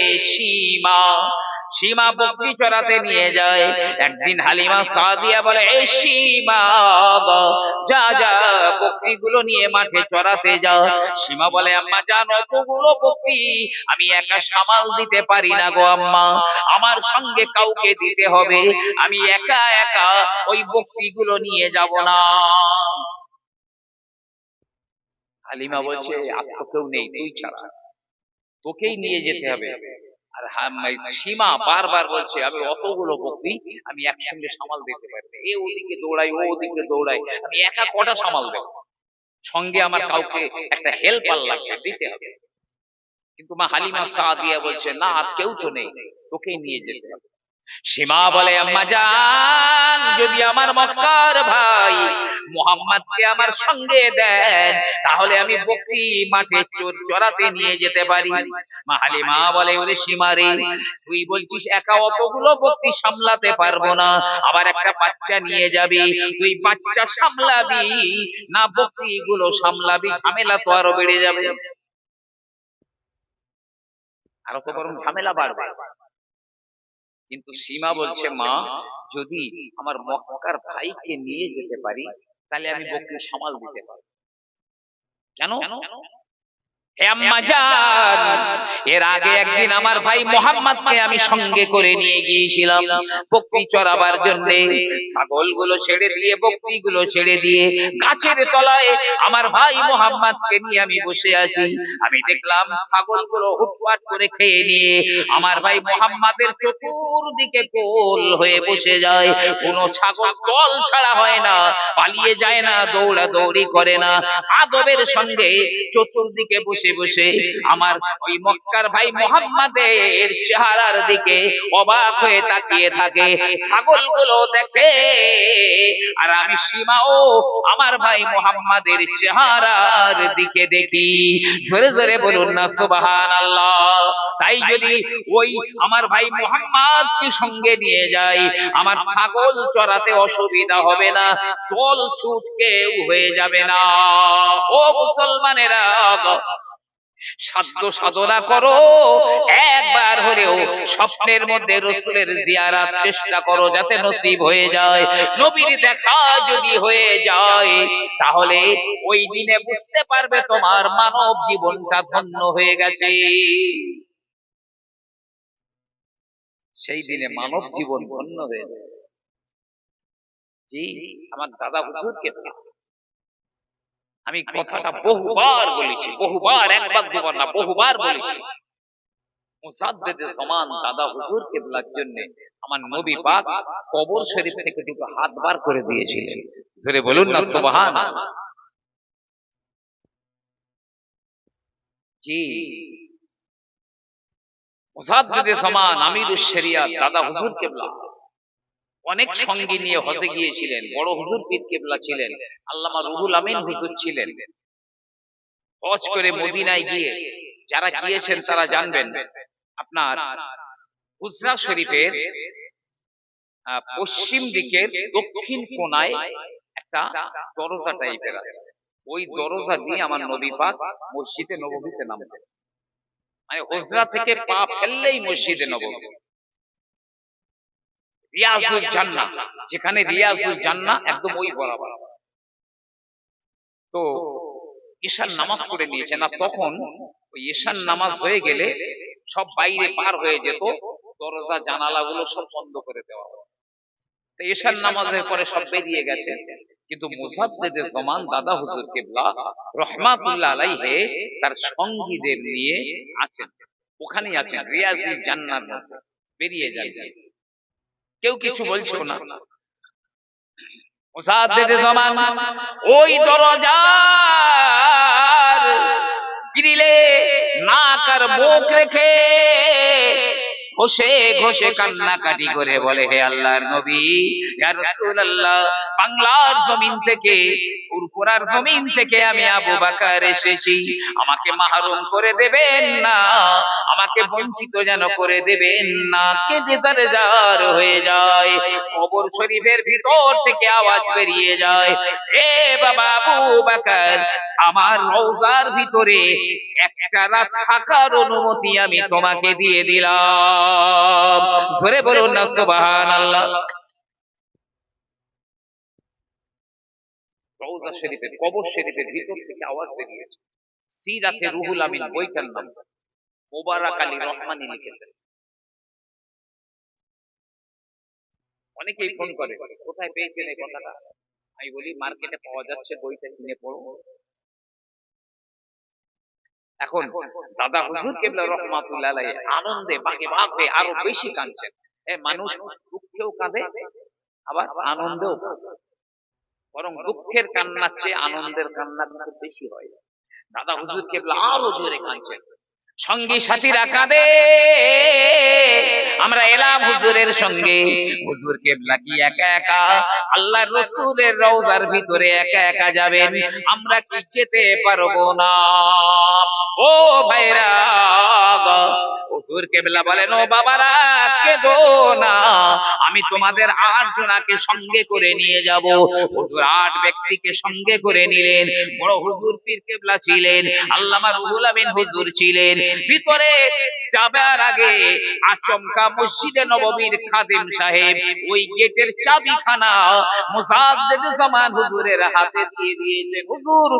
সীমা বকরি চড়াতে নিয়ে যায়। একদিন হালিমা সাদিয়া বলে, এ সীমা, যা যা বকরিগুলো নিয়ে মাঠে চড়াতে যা। সীমা বলে, আম্মা জান, অতগুলো বকরি আমি একা সামাল দিতে পারি না গো আম্মা, আমার সঙ্গে কাউকে দিতে হবে, আমি একা একা ওই বকরিগুলো নিয়ে যাব না। হালিমা বলছে, আর তো কেউ নেই, তুই ছাড়া, তোকেই নিয়ে যেতে হবে। আর সীমা বারবার বলছে, আমি অতগুলো বকরি আমি একসঙ্গে সামাল দিতে পারি না, এ ওদিকে দৌড়াই, ও ওদিকে দৌড়াই, আমি একা কটা সামাল দেব, সঙ্গে আমার কাউকে একটা হেল্পার লাগবে, দিতে হবে। কিন্তু মা হালিমা সাদিয়া বলছে, না, আর কেউ তো নেই, তোকেই নিয়ে যেতে হবে। সীমা বলে, আম্মা জান, যদি আমার মক্কার ভাই মুহাম্মদকে আমার সঙ্গে দেন, তাহলে আমি বকরি মাঠে চড়াতে নিয়ে যেতে পারি। মা হালিমা বলে, ওরে সীমা রে, তুই বলছিস একা অতগুলো বকরি সামলাতে পারবো না, আবার একটা বাচ্চা নিয়ে যাবি, তুই বাচ্চা সামলাবি না বকরি গুলো সামলাবি? ঝামেলা তো আরো বেড়ে যাবে, আরো তো বরং ঝামেলা বাড়বে। কিন্তু সীমা বলছে, মা যদি আমার মক্কার ভাইকে নিয়ে যেতে পারি তাহলে আমি বকরি সামাল দিতে পারবো। কেন? হে আম্মা জান, এর আগে একদিন আমার ভাই মোহাম্মদকে আমি সঙ্গে করে নিয়ে গিয়েছিলাম বকরি চড়াবার জন্য। ছাগলগুলো ছেড়ে দিয়ে, বকরিগুলো ছেড়ে দিয়ে গাছের তলায় আমার ভাই মোহাম্মদকে নিয়ে আমি বসে আছি। আমি দেখলাম ছাগলগুলো হুটপাট করে খেয়ে নিয়ে আমার ভাই মোহাম্মদের চতুর্দিকে গোল হয়ে বসে যায়। কোনো ছাগল দল ছাড়া হয় না, পালিয়ে যায় না, দৌড়াদৌড়ি করে না, আদবের সঙ্গে চতুর্দিকে বসে বসে আমার ওই মক্কার ভাই মোহাম্মদের চেহারার দিকে অবাক হয়ে তাকিয়ে থাকে। ছাগলগুলো দেখে আর আমি সীমাও আমার ভাই মোহাম্মদের চেহারার দিকে দেখি। জোরে জোরে বলুন না সুবহানাল্লাহ। তাই যদি ওই আমার ভাই মোহাম্মদকে সঙ্গে নিয়ে যাই, আমার ছাগল চড়াতে অসুবিধা হবে না, দল ছুট কেউ হয়ে যাবে না। ও মুসলমানেরা, সাধ্য সাধনা করো, একবার হলেও স্বপ্নের মধ্যে রাসূলের জিয়ারত চেষ্টা করো, যাতে নসিব হয়ে যায়। নবীর দেখা যদি হয়ে যায় তাহলে ওই দিনে বুঝতে পারবে তোমার মানব জীবনটা ধন্য হয়ে গেছে। সেই দিনে মানব জীবন ধন্য হয়ে যাবে। জি, আমার দাদা হুজুরকে আমি কথাটা বহুবার বলেছি, বহুবার, একবার দুবার না, বহুবার বলেছি। মুসাদ্দেদে জামান দাদা হুজুর কিবলার জন্য আমার নবী পাক কবর শরীফ থেকে দুটো হাত বার করে দিয়েছিলেন। জোরে বলুন না সুবহানাল্লাহ। জি, মুসাদ্দেদে জামান আমিরুশ শরিয়াত দাদা হুজুর কিবলা অনেক সঙ্গী নিয়ে হজে গিয়েছিলেন। বড় হুজুর পীর কিবলা ছিলেন, আল্লামা রুহুল আমিন হুজুর ছিলেন। হজ করে মদিনায় গিয়ে যারা গিয়েছেন তারা জানবেন, আপনার হুজরা শরীফের পশ্চিম দিকের দক্ষিণ কোণায় একটা দরজা টাইপের আছে। ওই দরজা দিয়ে আমার নবী পাক মসজিদে নববীতে নামতেন। মানে হুজরা থেকে পা ফেললেই মসজিদে নববী, রিয়াজুল জান্নাহ, যেখানে রিয়াজুল জান্নাহ একদম ওই বরাবর। তো ঈশার নামাজ পড়ে নিয়েছেন, আর তখন ওই ঈশার নামাজ হয়ে গেলে সব বাইরে পার হয়ে যেত, দরজা জানালাগুলো সব বন্ধ করে দেওয়া হতো। তো ঈশার নামাজের পরে সব বেরিয়ে গেছে, কিন্তু মুসাদ্দেদে জামান দাদা হুজুর কিবলা রাহমাতুল্লাহ আলাইহি তার সঙ্গীদের নিয়ে আছেন, ওখানেই আছেন রিয়াজুল জান্নাহর মধ্যে। বেরিয়ে যান, কেউ কিছু বলছো না। মুসাদ্দেদে জামান ওই দরজার গ্রিলে নাক আর মুখ রেখে ঘষে ঘষে কান্নাকাটি করে বলে, হে আল্লাহর নবী, ইয়া রাসূলুল্লাহ, বাংলার জমিন থেকে, ফুরফুরার জমিন থেকে আমি আবু বকর এসেছি, আমাকে মাহরুম করে দেবেন না, আমাকে বঞ্চিত যেন করে দেবেন না। কেঁদে জার হয়ে যায়। কবর শরীফের ভিতর থেকে আওয়াজ বেরিয়ে যায়, এ বাবা আবু বকর, আমার রওজার ভিতরে একটা রাত থাকার অনুমতি আমি তোমাকে দিয়ে দিলাম। জোরে বলুন না সুবহানাল্লাহ। রওজা শরীফের, কবর শরীফের ভিতর থেকে আওয়াজ বেরিয়েছে। সিরাতে রুহুল আমিন বইটার নাম মোবারক আলী রহমানী লিখেছেন। অনেকেই ফোন করে, কোথায় পেয়েছেন এই কথাটা? আমি বলি মার্কেটে পাওয়া যাচ্ছে, বইটা কিনে পড়ো। এখন দাদা হুজুর কিবলা রাহমাতুল্লাহ আলাইহি আনন্দে বাগে বাগ হয়ে আরো বেশি কাঁদছেন। মানুষ দুঃখেও কাঁদে, আবার আনন্দেও কাঁদে, বরং দুঃখের কান্নার চেয়ে আনন্দের কান্না কিন্তু বেশি হয়। দাদা হুজুর কিবলা আরো জোরে কাঁদছেন, সঙ্গী সাথীরা কাঁদে। আমরা এলাম হুজুরের সঙ্গে, হুজুর কিবলা কি একা একা আল্লাহর রাসূলের রওজার ভিতরে একা একা যাবেন? আমরা কি যেতে পারবো না? ও ভাইরা, হুজুর কিবলা বলেন, ও বাবারা, কেঁদো না, আমি তোমাদের 8 জনাকে সঙ্গে করে নিয়ে যাব। হুজুর 8 ব্যক্তিকে সঙ্গে করে নিলেন। বড় হুজুর পীর কিবলা ছিলেন, আল্লামা রুহুল আমিন হুজুর ছিলেন, ভিতরে যাবার আগে আচমকা মসজিদে নববীর খাদেম সাহেব ওই গেটের চাবিখানা মুজাদ্দেদ জামান হুজুরের হাতে দিয়ে দিয়েছেন। হুজুর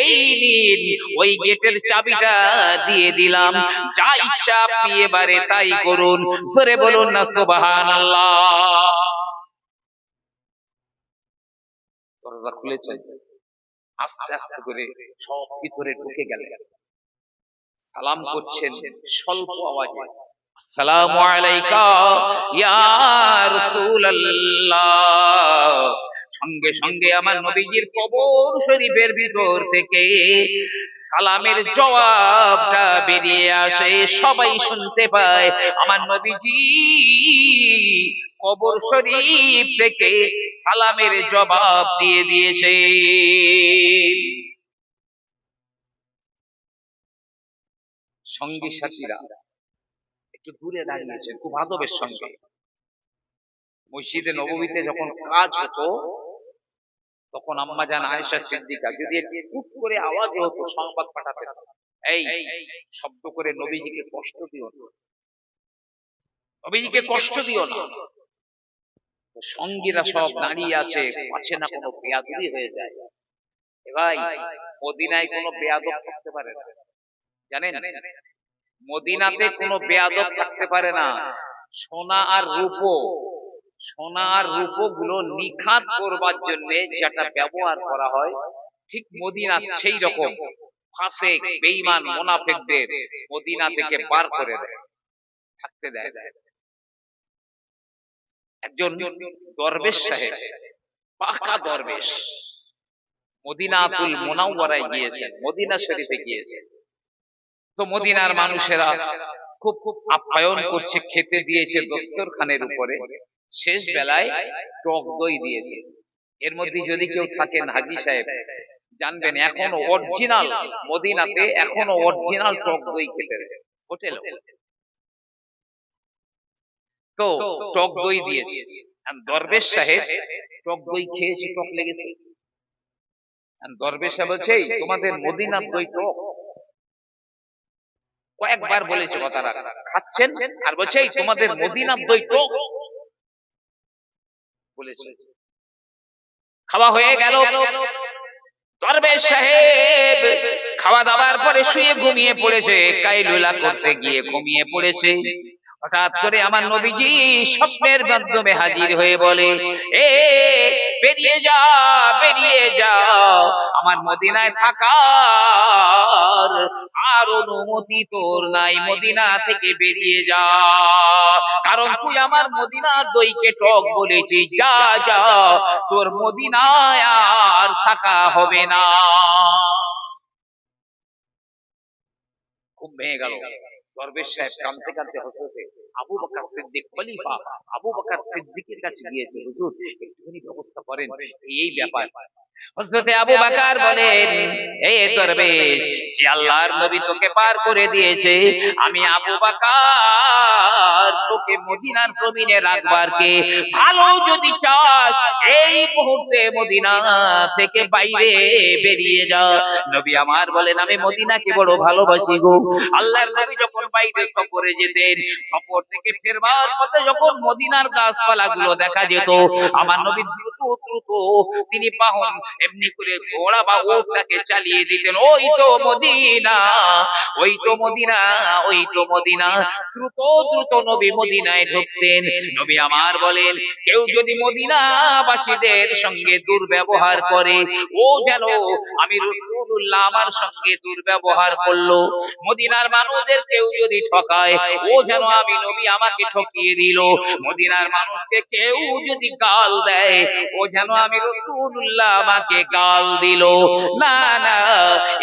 এই নিন, ওই গেটের চাবিটা দিয়ে দিলাম, যা ইচ্ছা আপনি এবারে তাই করুন। জোরে বলুন না সুবহানাল্লাহ। দরজা খুলেছেন, আস্তে আস্তে করে সব ভিতরে ঢুকে গেলেন, সালাম করছেন স্বল্প আওয়াজে, আসসালামু আলাইকা ইয়া রাসূলুল্লাহ। সঙ্গে সঙ্গে আমার নবীজির কবর শরীফের ভিতর থেকে সালামের জবাবটা বেরিয়ে আসে, সবাই শুনতে পায় আমার নবীজি কবর শরীফ থেকে সালামের জবাব দিয়ে দিয়েছে। সঙ্গী সাথীরা একটু দূরে দাঁড়িয়েছে খুব আদবের সঙ্গে। মসজিদে নববীতে যখন কাজ হতো তখন আম্মা জান আয়েশা সিদ্দিকা যদি টুক করে আওয়াজ হতো সংবাদ পাঠাতেন, এই শব্দ করে নবীজিকে কষ্ট দিও না, নবীজিকে কষ্ট দিও না। সঙ্গীরা সব দাঁড়িয়ে আছে, পাশে না কোনো বেয়াদবি হয়ে যায়। এ ভাই, মদিনায় কোনো বেয়াদব থাকতে পারে না, জানেন? মদিনাতে কোনো বেয়াদব থাকতে পারে না। সোনা আর রূপো গুলো নিখাত করবার জন্য যেটা ব্যবহার করা হয়, ঠিক মদিনা সেই রকম ফাসিক বেঈমান মুনাফিকদের মদিনা থেকে বার করে দেয়, থাকতে দেয়। একজন দরবেশ সাহেব, পাকা দরবেশ, মদিনাতুল মুনাওয়ারায় গিয়েছেন, মদিনা শরীফে গিয়েছেন। তো মদিনার মানুষেরা খুব খুব আপ্যায়ন করছে, খেতে দিয়েছে দস্তরখানের উপরে। শেষ বেলায় টক দই দিয়েছে। এর মধ্যে যদি কেউ থাকেন হাজী সাহেব, জানবেন এখনো অরিজিনাল মদিনাতে এখনো অরিজিনাল টক দই খেতে হোটেল। তো টক দই দিয়েছে, দরবেশ সাহেব টক দই খেয়েছে, টক লেগেছে। দরবেশ সাহেব বলছে, তোমাদের মদিনার দই টক। কয়েকবার বলেছে কথাটা, খাচ্ছেন আর বলছে তোমাদের মদিনার দই টক বলেছে। খাওয়া হয়ে গেল, দরবেশ সাহেব খাওয়া দাওয়ার পরে শুয়ে ঘুমিয়ে পড়েছে, কাইলুলা করতে গিয়ে ঘুমিয়ে পড়েছে। হঠাৎ করে আমার নবীজি স্বপ্নের মাধ্যমে হাজির হয়ে বলে, এ বেরিয়ে যা, বেরিয়ে যা, আমার মদিনায় থাকার আর অনুমতি তোর নাই, মদিনা থেকে বেরিয়ে যা, কারণ তুই আমার মদিনার দইকে টক বলেছিস, যা যা, তোর মদিনায় আর থাকা হবে না। খুব ভেঙে গেল। দরবেশ সাহেব কাঁদতে কাঁদতে হচ্ছে আবু বকর সিদ্দিক খলিফা, আবু বকর সিদ্দিকের কাছে গিয়েছে, হুজুর একটুখানি ব্যবস্থা করেন এই ব্যাপার। হযরতে আবু বকর বলেন, এই দরবেশ, যে আল্লাহর নবী তোকে পার করে দিয়েছে, আমি আবু বকর তোকে মদিনার জমিনে রাখবার কে, ভালো যদি চাস এই মুহূর্তে মদিনা থেকে বাইরে বেরিয়ে যা। নবী আমার বলেন, আমি মদিনাকে বড় ভালোবাসি গো। আল্লাহর নবী যখন বাইরে সফরে যেতেন, সফর থেকে ফেরবার পথে যখন মদিনার গাছপালা গুলো দেখা যেত, আমার নবী দ্রুত দ্রুত তিনি বাহন এমনি করে ঘোড়া বা ওটটাকে চালিয়ে দিতেন, ওই তো মদিনা, ওই তো মদিনা, ওই তো মদিনা। দ্রুত দ্রুত নবী মদিনায় ঢুকতেন। নবী আমার বলেন, কেউ যদি মদিনাবাসীদের সঙ্গে দুর্ব্যবহার করে, ও যেন আমি রাসূলুল্লাহ আমার সঙ্গে দুর্ব্যবহার করলো। মদিনার মানুষদের কেউ যদি ঠকায়, ও যেন আমি নবী আমাকে ঠকিয়ে দিল। মদিনার মানুষকে কেউ যদি গাল দেয়, ও যেন আমি রাসূলুল্লাহ আমাকে গাল দিল। না না,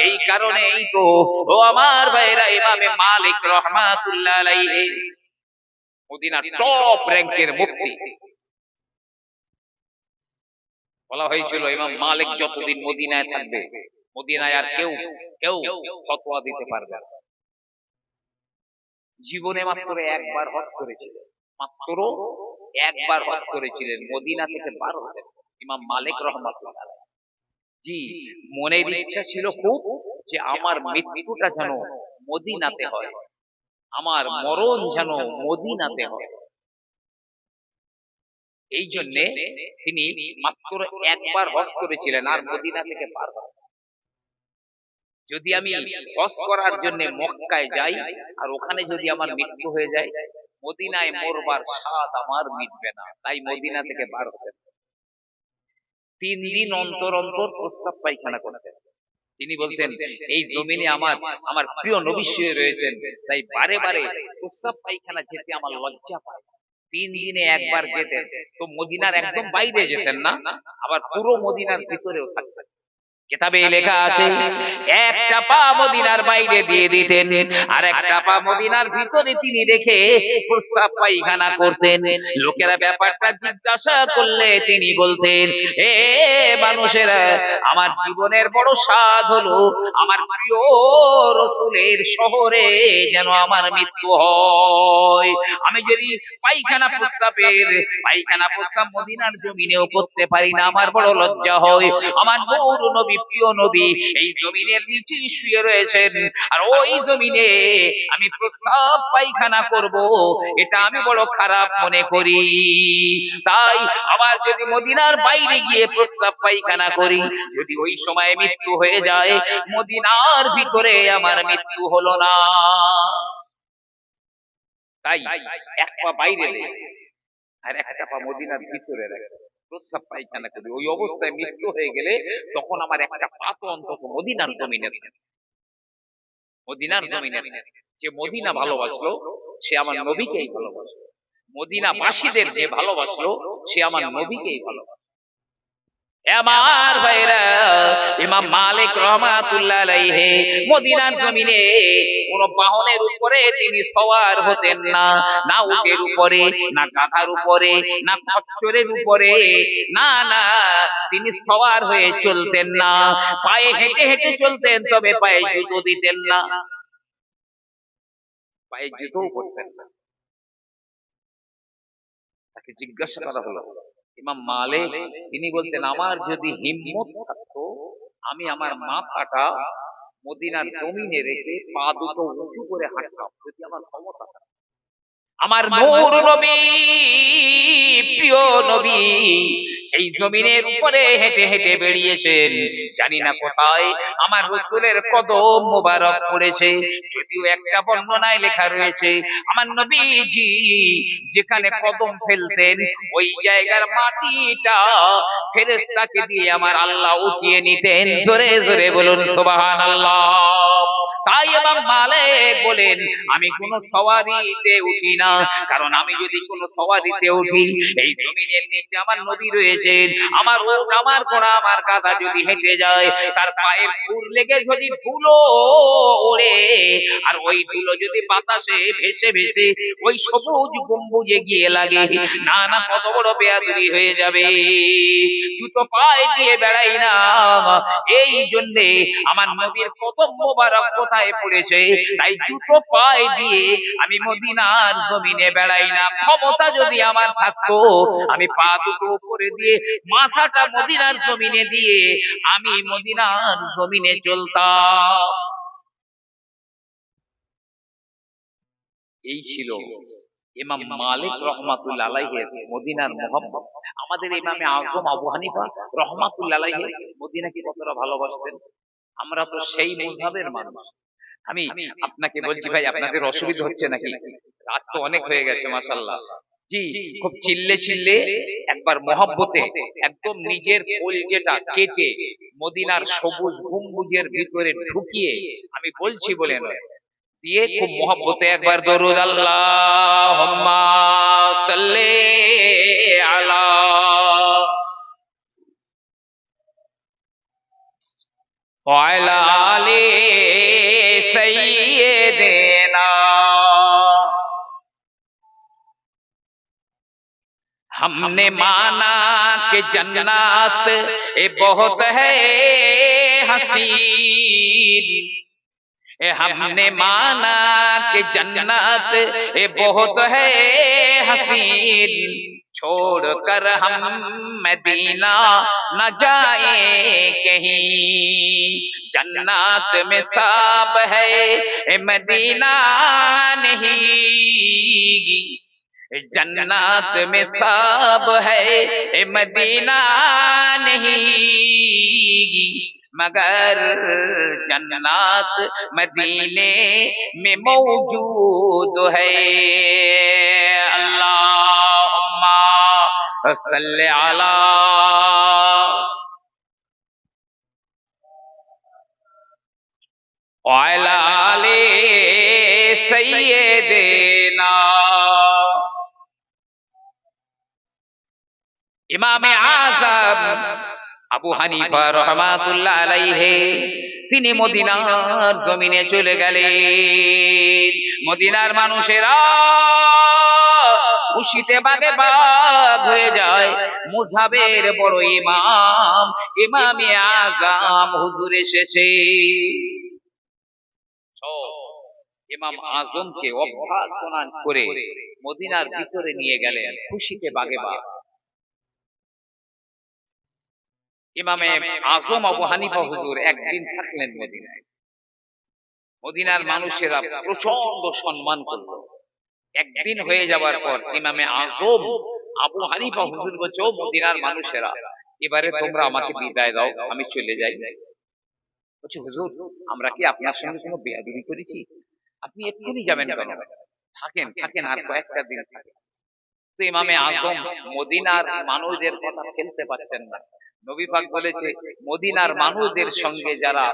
এই কারণেই তো ও আমার ভাইরা, ইমামে মালিক রাহমাতুল্লাহ আলাইহি মদিনার টপ র‍্যাঙ্কের মুফতি, বলা হয়েছিল ইমাম মালিক যতদিন মদিনায় থাকবে, মদিনায় আর কেউ কেউ ফতোয়া দিতে পারবে না। জীবনে মাত্র একবার হজ করেছিলেন, মাত্র একবার হজ করেছিলেন, মদিনা থেকে বার হতেন ইমাম মালিক রাহমাতুল্লাহ আলাইহি। জি, মনের ইচ্ছা ছিল খুব যে আমার মৃত্যুটা যেন মদিনাতে হয়। আমার মরণ যেন মদিনাতে হয়। এই জন্যে তিনি মাত্র একবার হজ করেছিলেন, আর মদিনা থেকে বারবার। যদি আমি হজ করার জন্য মক্কায় যাই আর ওখানে যদি আমার মৃত্যু হয়ে যায়, মদিনায় মরবার স্বাদ আমার মিটবে না, তাই মদিনা থেকে বার হতে 3 দিন অন্তর অন্তর প্রস্রাব পায়খানা করতেন। তিনি বলতেন এই জমিনে আমার প্রিয় নবী শুয়ে রয়েছেন, তাই বারে বারে প্রস্রাব পায়খানা যেতে আমার লজ্জা পায়। 3 দিনে একবার যেতেন, তো মদিনার একদম বাইরে যেতেন না, আবার পুরো মদিনার ভিতরেও থাকতেন। কিতাবে লেখা আছে একটা পা মদিনার বাইরে দিয়ে দিতেন, আর একটা পা মদিনার ভিতরে তিনি রেখে প্রস্রাব পায়খানা করতেন। লোকেরা ব্যাপারটা জিজ্ঞাসা করলে তিনি বলতেন, এ মানুষেরা, আমার জীবনের বড় স্বাদ হলো আমার প্রিয় রাসূলের শহরে যেন আমার মৃত্যু হয়। আমি যদি পায়খানা প্রস্রাব মদিনার জমিনেও করতে পারি না, আমার বড় লজ্জা হয়। আমার নূর নবী, প্রিয় নবী এই জমিনের নিচে শুয়ে রয়েছেন, আর ওই জমিনে আমি প্রস্রাব পায়খানা করব, এটা আমি বড় খারাপ মনে করি। তাই আমার যদি মদিনার বাইরে গিয়ে প্রস্রাব পায়খানা করি, যদি ওই সময় মৃত্যু হয়ে যায়, মদিনার ভিতরে আমার মৃত্যু হলো না। তাই এক পা বাইরে আর একটা পা মদিনার ভিতরে রাখে প্রস্রাব পায়খানা করি। ওই অবস্থায় মৃত্যু হয়ে গেলে তখন আমার একটা পা তো অন্তত মদিনার জমিনে। যে মদিনা ভালোবাসলো সে আমার নবীকেই ভালোবাসলো, মদিনাবাসীদের যে ভালোবাসলো সে আমার নবীকেই ভালোবাসলো। আমার ভাইরা, ইমাম মালিক রাহমাতুল্লাহ আলাইহি মদিনার জমিনে কোন বাহনের উপরে তিনি সওয়ার হতেন না, না উটের উপরে, না গাধার উপরে, না খচ্চরের উপরে, না না, তিনি সওয়ার হয়ে চলতেন না, পায়ে হেঁটে হেঁটে চলতেন, তবে পায়ে জুতো দিতেন না, পায়ে জুতোও পরতেন না। তাকে জিজ্ঞাসা করা হলো, ইমাম মালিক তিনি বলতেন, আমার যদি হিম্মত থাকতো আমি আমার মাথাটা মদিনার জমিনে রেখে পা দুটো উঁচু করে হাঁটতাম, যদি আমার ক্ষমতা থাকতো। আমার নূর নবী, প্রিয় নবী এই জমিনের উপরে হেঁটে হেঁটে বেরিয়েছেন, জানি না কোথায় আমার রাসূলের কদম মোবারক পড়েছে। যদিও একটা বর্ণনায় লেখা রয়েছে আমার নবীজি যেখানে কদম ফেলতেন ওই জায়গার মাটিটা ফেরেশতাকে দিয়ে আমার আল্লাহ উঠিয়ে নিতেন। জোরে জোরে বলুন সুবহানাল্লাহ। তাই ইমাম মালিক বলেন, আমি কোন সওয়ারিতে উঠি না, কারণ আমি যদি কোন সওয়ারিতে উঠি, এই জমিনের নিচে আমার নবী রয়েছেন, আমার উট, আমার ঘোড়া, আমার গাধা যদি হেঁটে যায়, তার পায়ের খুর লেগে যদি ধুলো ওড়ে, আর ওই ধুলো যদি বাতাসে ভেসে ভেসে ওই সবুজ গম্বুজে গিয়ে লাগে, না না, কত বড় বেয়াদবি হয়ে যাবে। জুতো পায়ে দিয়ে বেড়াই না, এই জন্যে আমার নবীর কদম মোবারক কোথায় পড়েছে, তাই জুতো পায়ে দিয়ে আমি মদিনার জমিনে বেড়াই না। ক্ষমতা যদি আমার থাকতো আমি পা দুটো উপরে দিয়ে মাথাটা মদিনার জমিনে দিয়ে আমি মদিনার জমিনে চলতাম। এই ছিল ইমাম মালিক রাহমাতুল্লাহ আলাইহির মদিনার মহব্বত। আমাদের ইমামে আযম আবু হানিফা রাহমাতুল্লাহ আলাইহি মদিনাকে কতটা ভালোবাসতেন। আমরা তো সেই মুযহাবের মানুষ। আমি আপনাকে বলছি ভাই, আপনাদের অসুবিধা হচ্ছে নাকি? রাত তো অনেক হয়ে গেছে মাশাআল্লাহ। জি, খুব চিল্লে চিল্লে একবার মহব্বতে একদম নিজের কলিজাটা কেটে মদিনার সবুজ গম্বুজের ভিতরে ঢুকিয়ে আমি বলছি বলে নয়, দিয়ে খুব মহব্বতে একবার দরুদ আল্লাহুম্মা সাল্লি আলা ওয়া আলা আলি সাইয়্যিদিনা। हमने माना कि जन्नत ये बहुत है हसीन, हमने माना कि जन्नत ये बहुत है हसीन, छोड़कर हम मदीना न जाए कहीं, जन्नत में सब है मदीना नहीं, जन्नत में सब है मदीना नहीं, मगर जन्नत मदीने में मौजूद है। अल्लाहुम्मा सल्ले अला वाला आले सय्यिदना। इमाम आज़म আবু হানিফা রহমাতুল্লাহ আলাইহি তিনি মদিনার জমিনে চলে গেলেন। মদিনার মানুষেরা খুশিতে বাগে বাগ হয়ে যায়। মুযহাবের বড় ইমাম ইমামে আযম হুজুর এসেছে। ইমাম আযমকে অভ্যর্থনা করে মদিনার ভিতরে নিয়ে গেলেন খুশিতে বাগে বাগ। ইমামে আযম আবু হানিফা হুজুর একদিন থাকলেন মদিনায়। মদিনার মানুষেরা প্রচন্ড সম্মান করলো। একদিন হয়ে যাওয়ার পর ইমামে আযম আবু হানিফা হুজুর বলছে, ও মদিনার মানুষেরা, এবারে তোমরা আমাকে বিদায় দাও, আমি চলে যাই। বলছে, হুজুর আমরা কি আপনার সঙ্গে কোনো বেয়াদবি করেছি? আপনি এক্ষুনি যাবেন কেন? থাকেন থাকেন, আর কয়েকটা দিন থাকেন। তো ইমামে আযম মদিনার মানুষদের কথা ফেলতে পারছেন না। নবী পাক বলেছে, মদিনার মানুষদের সঙ্গে যারা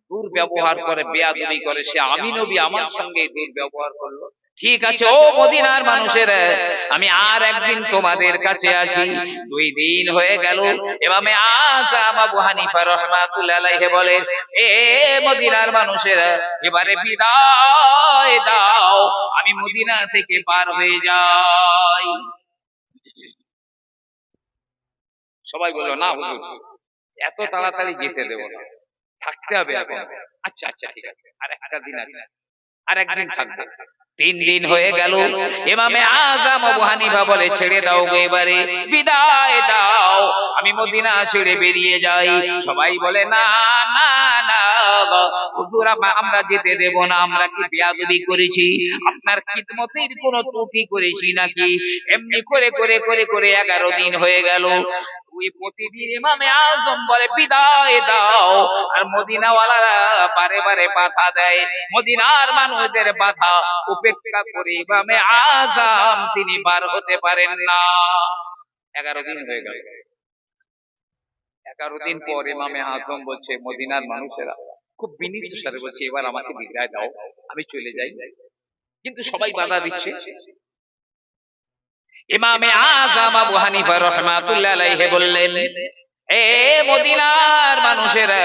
দুর্ব্যবহার করে, বেয়াদবি করে, সে আমি নবী আমার সঙ্গে দুর্ব্যবহার করলো। ঠিক আছে ও মদিনার মানুষেরা, আমি আর একদিন তোমাদের কাছে আসি। 2 দিন হয়ে গেল। ইমামে আযম আবু হানিফা রাহমাতুল্লাহি আলাইহি বলেন, এ মদিনার মানুষেরা, এবারে বিদায় দাও, আমি মদিনা থেকে পার হয়ে যাই। সবাই বলল, না হুজুর, এত তাড়াতাড়ি যেতে দেব না, থাকতে হবে এখন। আচ্ছা আচ্ছা ঠিক আছে, আর একটা দিন আছে, আর একদিন থাকবে। 3 দিন হয়ে গেল। ইমামে আযম আবু হানিফা বলে, ছেড়ে দাও গো, এবারে বিদায় দাও, আমি মদিনা ছেড়ে বেরিয়ে যাই। সবাই বলে, না না না হুজুর, আমরা যেতে দেব না। আমরা কি বেয়াদবি করেছি? আপনার খিদমতের কোনো ত্রুটি করেছি নাকি? এমনি করে করে করে করে 11 দিন হয়ে গেল। ওই প্রতিদিন ইমামে আযম বলে, বিদায় দাও, আর মদিনাওয়ালারা বারে বারে বাধা দেয়। মদিনার মানুষদের বাধা উপেক্ষা করে ইমামে আযম তিনি বার হতে পারেন না। 11 দিন হয়ে গেল। 11 দিন পর ইমামে আযম বলছে, মদিনার মানুষেরা খুব বিনীত স্বরে বলছে, এবার আমাকে বিদায় দাও, আমি চলে যাই। কিন্তু সবাই বাধা দিচ্ছে। ইমামে আযম আবু হানিফা রাহমাতুল্লাহি আলাইহি বললেন, এ মদিনার মানুষেরা,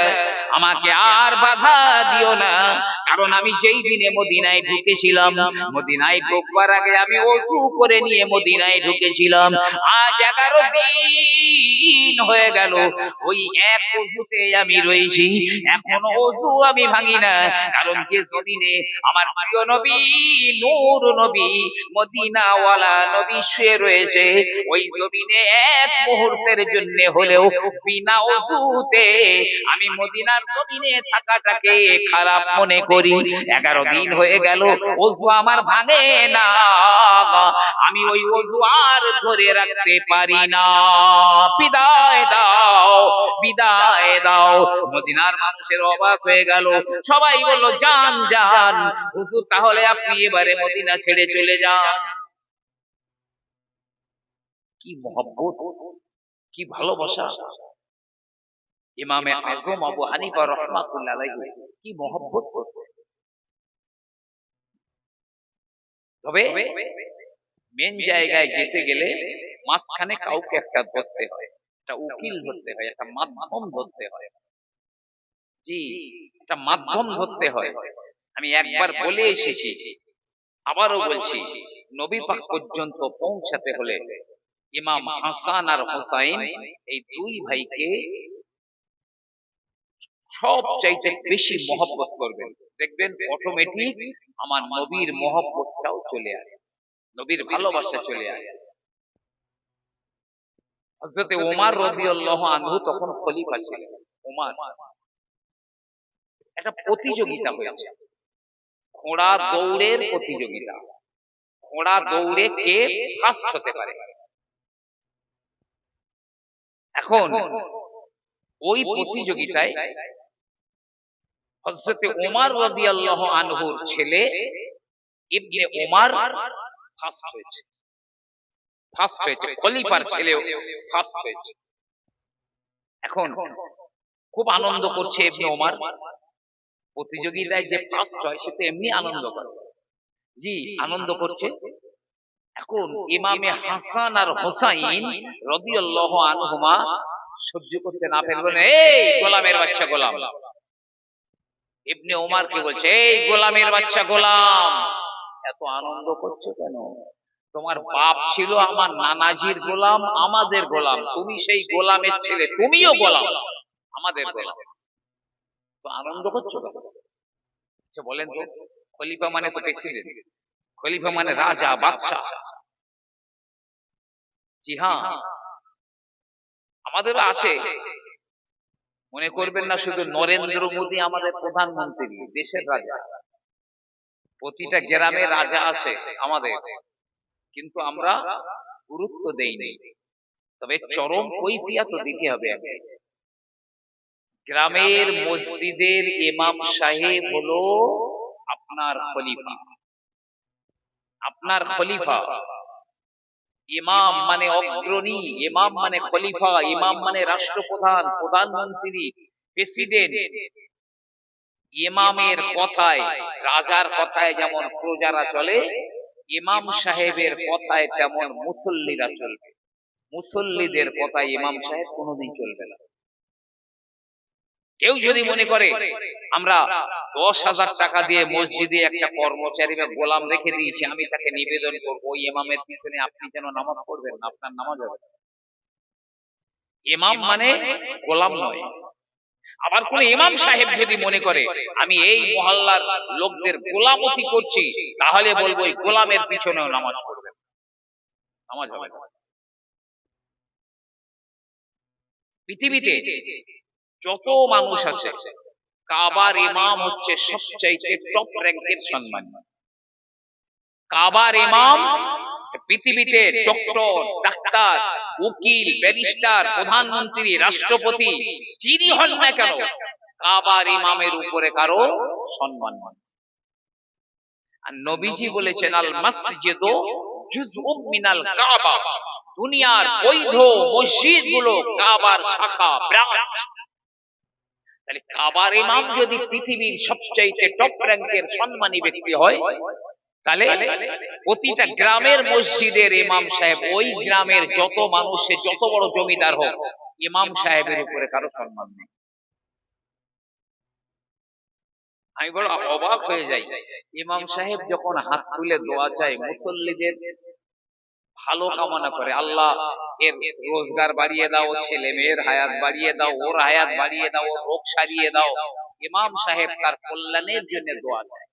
আমাকে আর বাধা দিও না, কারণ আমি যেই দিনে মদিনায় ঢুকেছিলাম, মদিনায় ঢোকবার আগে আমি ওযু করে নিয়ে মদিনায় ঢুকেছিলাম। আজ 11 দিন হয়ে গেল, ওই এক ওযুতে আমি রয়েছি, এখনো ওযু আমি ভাঙি না। কারণ যে জমিনে আমার প্রিয় নবী নূর নবী মদিনাওয়ালা নবী শুয়ে রয়েছে, ওই জমিনে এক মুহূর্তের জন্য হলেও বিনা ওযুতে আমি মদিনার জমিনে থাকাটাকে খারাপ মনে করি। 11 দিন হয়ে গেল, ওযু আমার ভাঙে না, আমি ওই ওযু আর ধরে রাখতে পারি না। বিদায় দাও, বিদায় দাও। মদিনার মানুষের অবাক হয়ে গেল। সবাই বলল, যান যান হুজুর, তাহলে আপনি এবারে মদিনা ছেড়ে চলে যান। কি মহব্বত, কি ভালোবাসা! ইমামে আযম আবু হানিফা রাহমাতুল্লাহি আলাইহি কি মহব্বত করতেন। তবে মেন জায়গায় যেতে গেলে মাঝখানে কাউকে একটা ধরতে হয়, একটা উকিল ধরতে হয়, একটা মাধ্যম ধরতে হয়। জি, একটা মাধ্যম ধরতে হয়। আমি একবার বলে এসেছি, আবারও বলছি, নবী পাক পর্যন্ত পৌঁছাতে হলে ইমাম হাসান আর হুসাইন, এই 2 ভাইকে সব চাইতে বেশি মহব্বত করবেন। দেখবেন অটোমেটিক আমার নবীর মহব্বতটাও চলে আসে, নবীর ভালোবাসা চলে আসে। হযরতে ওমর রাদিয়াল্লাহু আনহু তখন খলিফা ছিলেন। ওমর একটা প্রতিযোগিতা হয়েছে, ঘোড়া দৌড়ের প্রতিযোগিতা। ঘোড়া দৌড়ে কে ফার্স্ট হতে পারে। এখন ওই প্রতিযোগিতায় হযরতে ওমর রাদিয়াল্লাহু আনহুর ছেলে ইবনে ওমর ফার্স্ট হয়েছে। খলিফার ছেলে ফার্স্ট হয়েছে। এখন খুব আনন্দ করছে ইবনে ওমর। প্রতিযোগিতায় যে ফার্স্ট হয় সে তো এমনি আনন্দ করে, জি আনন্দ করছে। এখন ইমামে হাসান আর হোসাইন রাদিয়াল্লাহু আনহুমা সহ্য করতে না পেরে বলেন, এই গোলামের বাচ্চা গোলাম। ইবনে ওমরকে বলছে, এই গোলামের বাচ্চা গোলাম, এত আনন্দ করছো কেন? তোমার বাপ ছিল আমার নানাজির গোলাম, আমাদের গোলাম, তুমি সেই গোলামের ছেলে, তুমিও গোলাম, আমাদের গোলাম, তো আনন্দ করছো কেন? আচ্ছা বলেন তো, খলিফা মানে তো প্রেসিডেন্ট, খলিফা মানে রাজা বাদশা। জি হ্যাঁ, আমাদেরও আছে। মনে করবেন না শুধু নরেন্দ্র মোদী আমাদের প্রধানমন্ত্রী, দেশের রাজা, প্রতিটা গ্রামে রাজা আছে আমাদের, কিন্তু আমরা গুরুত্ব দেইনি। তবে চরম কৈফিয়ত দিতে হবে। গ্রামের মসজিদের ইমাম সাহেব হলো আপনার খলিফা। আপনার খলিফা, ইমাম মানে অগ্রণী, ইমাম মানে খলিফা, ইমাম মানে রাষ্ট্রপ্রধান, প্রধানমন্ত্রী, প্রেসিডেন্ট। ইমামের কথায়, রাজার কথায় যেমন প্রজারা চলে, ইমাম সাহেবের কথায় তেমন মুসল্লিরা চলবে। মুসল্লিদের কথায় ইমাম সাহেব কোনোদিন চলবে না। কেউ যদি মনে করে আমরা 10,000 টাকা দিয়ে মসজিদে একটা কর্মচারী বা গোলাম রেখে দিয়েছি, আমি তাকে নিবেদন করবো ওই ইমামের পিছনে আপনি যেন নামাজ পড়বেন না, আপনার নামাজ হবে না। ইমাম মানে গোলাম নয়। আবার কোন ইমাম সাহেব যদি মনে করে আমি এই মহল্লার লোকদের গোলামতি করছি, তাহলে বলবো এই গোলামের পিছনেও নামাজ পড়বেন, নামাজ হবে না। পৃথিবীতে যত মানুষ আছে, কাবার ইমাম হচ্ছে সবচাইতে টপ র্যাঙ্কের সম্মান। কাবার ইমাম পৃথিবীতে ডক্টর, ডাক্তার, উকিল, ব্যারিস্টার, প্রধানমন্ত্রী, রাষ্ট্রপতি যিনি হন না কেন, কাবার ইমামের উপরে কারো সম্মান নেই। আর নবীজি বলেছেন, আল মসজিদু জুজউম মিনাল কাবা, দুনিয়ার বৈধ মসজিদগুলো কাবার শাখা ব্রাঞ্চ। তাহলে কাবার ইমাম যদি পৃথিবীর সবচাইতে টপ র্যাঙ্কের সম্মানী ব্যক্তি হয়, তাহলে প্রতিটা গ্রামের মসজিদের ইমাম সাহেব, ওই গ্রামের যত মানুষের যত বড় জমিদার হোক, ইমাম সাহেবের উপরে কারো সম্মান নেই। আমি বড় অবাক হয়ে যাই, ইমাম সাহেব যখন হাত তুলে দোয়া চায়, মুসল্লিদের ভালো কামনা করে, আল্লাহ এর রোজগার বাড়িয়ে দাও, ছেলে মেয়ের হায়াত বাড়িয়ে দাও, ওর হায়াত বাড়িয়ে দাও, ওর রোগ সারিয়ে দাও, ইমাম সাহেব তার কল্যাণের জন্য দোয়া চায়।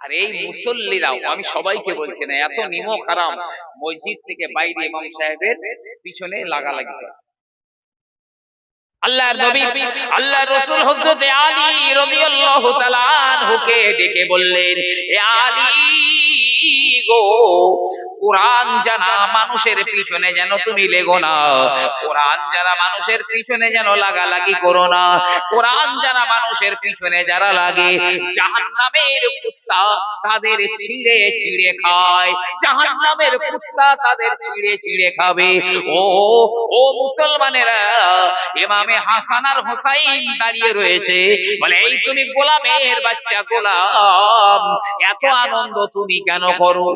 আর এই মুসল্লিরাও, আমি সবাইকে বলছি না, এত নিমক হারাম, মসজিদ থেকে বাইরে ইমাম সাহেবের পিছনে লাগালাগি করে। আল্লাহর নবী, আল্লাহর রাসূল হযরত আলী রাদিয়াল্লাহু তাআলা আনহুকে ডেকে বললেন, এ আলী গো, কোরআন জানা মানুষের পিছনে যেন তুমি লেগো না, কোরআন জানা মানুষের পিছনে যেন লাগালাগি করো না। কোরআন জানা মানুষের পিছনে যারা লাগে, জাহান্নামের কুত্তা তাদের ছিঁড়ে ছিঁড়ে খায়, জাহান্নামের কুত্তা তাদের ছিঁড়ে ছিঁড়ে খাবে। ও ও মুসলমানেরা, ইমামে হাসান আর হোসাইন দাঁড়িয়ে রয়েছে, বলে এই তুমি গোলামের বাচ্চা গোলাম, এত আনন্দ তুমি কেন করো?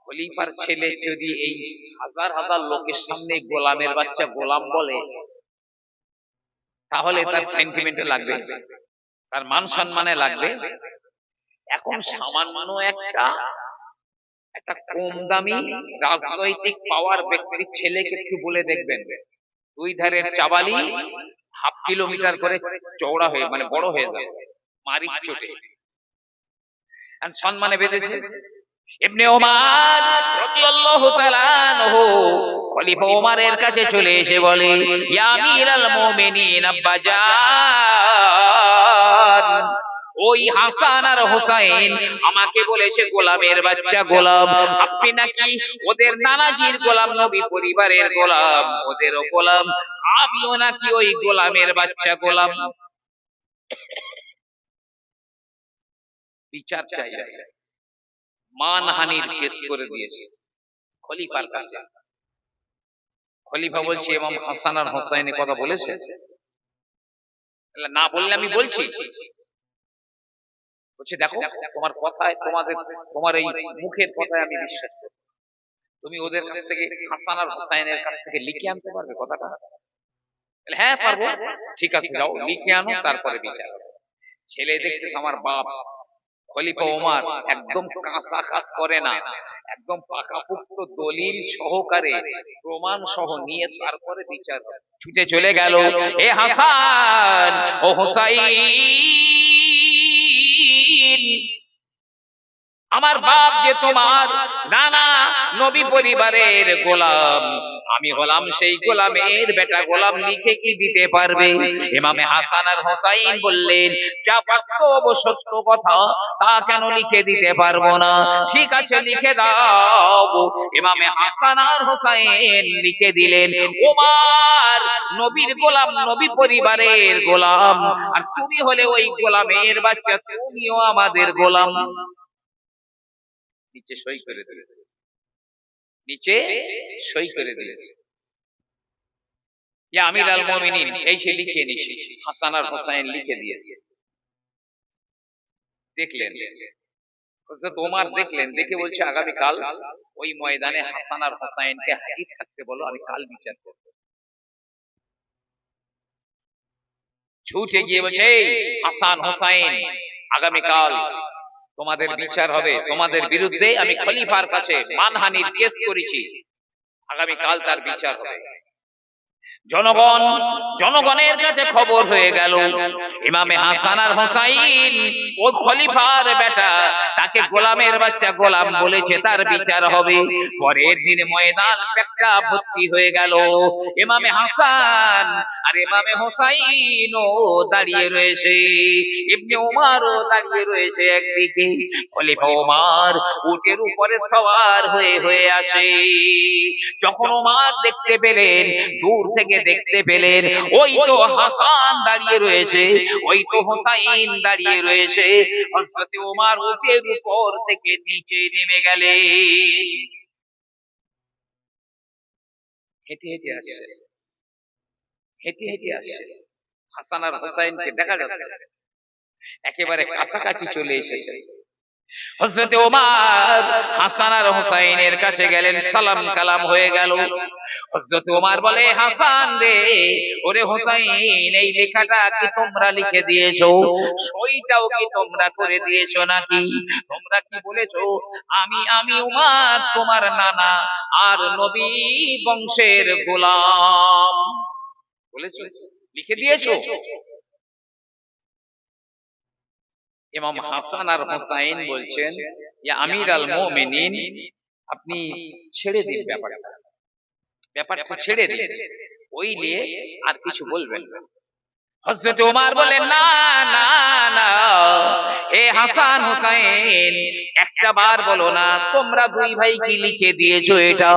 খলিফার ছেলে যদি এই হাজার হাজার লোকের সামনে গোলামের বাচ্চা গোলাম বলে, তাহলে তার সেন্টিমেন্টে লাগবে, তার মান সম্মানে লাগবে। এখন সামান্য একটা কম দামি রাজনৈতিক পাওয়ার ব্যক্তির ছেলেকে একটু বলে দেখবেন, দুই ধারের চাবালি 1/2 কিলোমিটার করে চওড়া হয়ে, মানে বড় হয়ে যাবে মারির চোটে, সম্মানে বেঁধেছে। ইবনে ওমর রাদিয়াল্লাহু তাআলা আনহু খলিফা ওমরের কাছে চলে এসে বলে, ইয়া আমিরাল মুমিনিন আব্বাজান, ওই হাসান আর হোসাইন আমাকে বলেছে গোলামের বাচ্চা গোলাম, আপনি নাকি ওদের নানাজির গোলাম, নবী পরিবারের গোলাম, ওদেরও গোলাম, আমিও নাকি ওই গোলামের বাচ্চা গোলাম। বিচার চাই, মানহানির কেস করে দিয়েছে খলিফার কাছে। খলিফা বলছে, ইমাম হাসান আর হোসাইনের কথা বলেছে? না বললে আমি বলছি। বলছে, দেখো তোমার কথায়, তোমার এই মুখের কথায় আমি বিশ্বাস করি, তুমি ওদের কাছ থেকে, হাসান আর হোসাইনের কাছ থেকে লিখে আনতে পারবে কথাটা? হ্যাঁ পারবো। ঠিক আছে, যাও লিখে আনো, তারপরে বিচার। ছেলে দেখতে আমার বাপ খলিফা ওমর একদম কাঁচা কাজ করে না, একদম পাকাপোক্ত দলিল সহকারে, প্রমাণ সহ নিয়ে তারপরে বিচার। ছুটে চলে গেল, এ হাসান ও হোসাইন, আমার বাপ যে তোমার নানা নবী পরিবারের গোলাম, আমি হলাম সেই গোলামের বেটা, গোলাম লিখে কি দিতে পারবে? ইমামে হাসান আর হোসাইন বললেন, যা বাস্তব সত্য কথা তা কেন লিখে দিতে পারবো না? ঠিক আছে লিখে দাও। ইমামে হাসান আর হোসাইন লিখে দিলেন, ওমর নবীর গোলাম, নবী পরিবারের গোলাম, আর তুমি হলে ওই গোলামের বাচ্চা, তুমিও আমাদের গোলাম। নিচে সই করে দিয়েছে, নিচে সই করে দিয়েছে। ইয়া আমিরাল মুমিনিন, এই যে লিখে নিয়েছি, হাসান আর হোসাইন লিখে দিয়েছে। দেখলেন হযরত ওমর, দেখলেন, দেখে বলছে, আগামী কাল ওই ময়দানে হাসান আর হোসাইনকে হাজির থাকতে বলো, আমি কাল বিচার করব। ছুটে গিয়ে বলছে, হাসান হোসাইন, আগামী কাল তোমাদের বিচার হবে, তোমাদের বিরুদ্ধে আমি খলিফার কাছে মানহানির কেস করেছি, আগামী কাল তার বিচার হবে। জনগণের কাছে খবর হয়ে গেল, ইমামে হাসান আর হোসাইন ও খলিফার বেটা, তাকে গোলামের বাচ্চা গোলাম বলেছে, তার বিচার হবে। পরের দিনে ময়দান পেটটা ভর্তি হয়ে গেল। ইমামে হাসান আর ইমামে হোসাইনও দাঁড়িয়ে রয়েছে, ইবনে ওমরও দাঁড়িয়ে রয়েছে একদিকে। খলিফা ওমর উটের উপরে সওয়ার হয়ে আসে। যখন ওমর দেখতে পেলেন, দূর থেকে দেখতে পেলেন, ওই তো হাসান দাঁড়িয়ে রয়েছে, ওই তো হোসাইন দাঁড়িয়ে রয়েছে। হযরত ওমর উটের উপর থেকে নিচে নেমে গেলেন, হেঁটে হেঁটে আসছে, হেঁটে হেঁটে আসছে। হাসান আর হোসাইনকে দেখা যাচ্ছে, একেবারে কাছাকাছি চলে এসেছে। হযরত ওমর হাসান আর হোসাইনের কাছে গেলেন, সালাম কালাম হয়ে গেল। হযরত ওমর বলে, হাসান রে, ওরে হোসাইন, এই লেখাটা কি তোমরা লিখে দিয়েছো? সইটাও কি তোমরা করে দিয়েছো নাকি? তোমরা কি বলেছো, আমি ওমর তোমার নানা আর নবী বংশের গোলাম বলেছো, লিখে দিয়েছো? ইমাম হাসান আর হোসাইন বলছেন, ইয়া আমিরাল মুমিনিন, আপনি ছেড়ে দিন ব্যাপারটা ছেড়ে দিন, ওই নিয়ে আর কিছু বলবেন না। হযরত ওমর বলেন, না না না, এ হাসান হোসাইন, একটা বার বলো না, তোমরা দুই ভাই কি লিখে দিয়েছো এটা?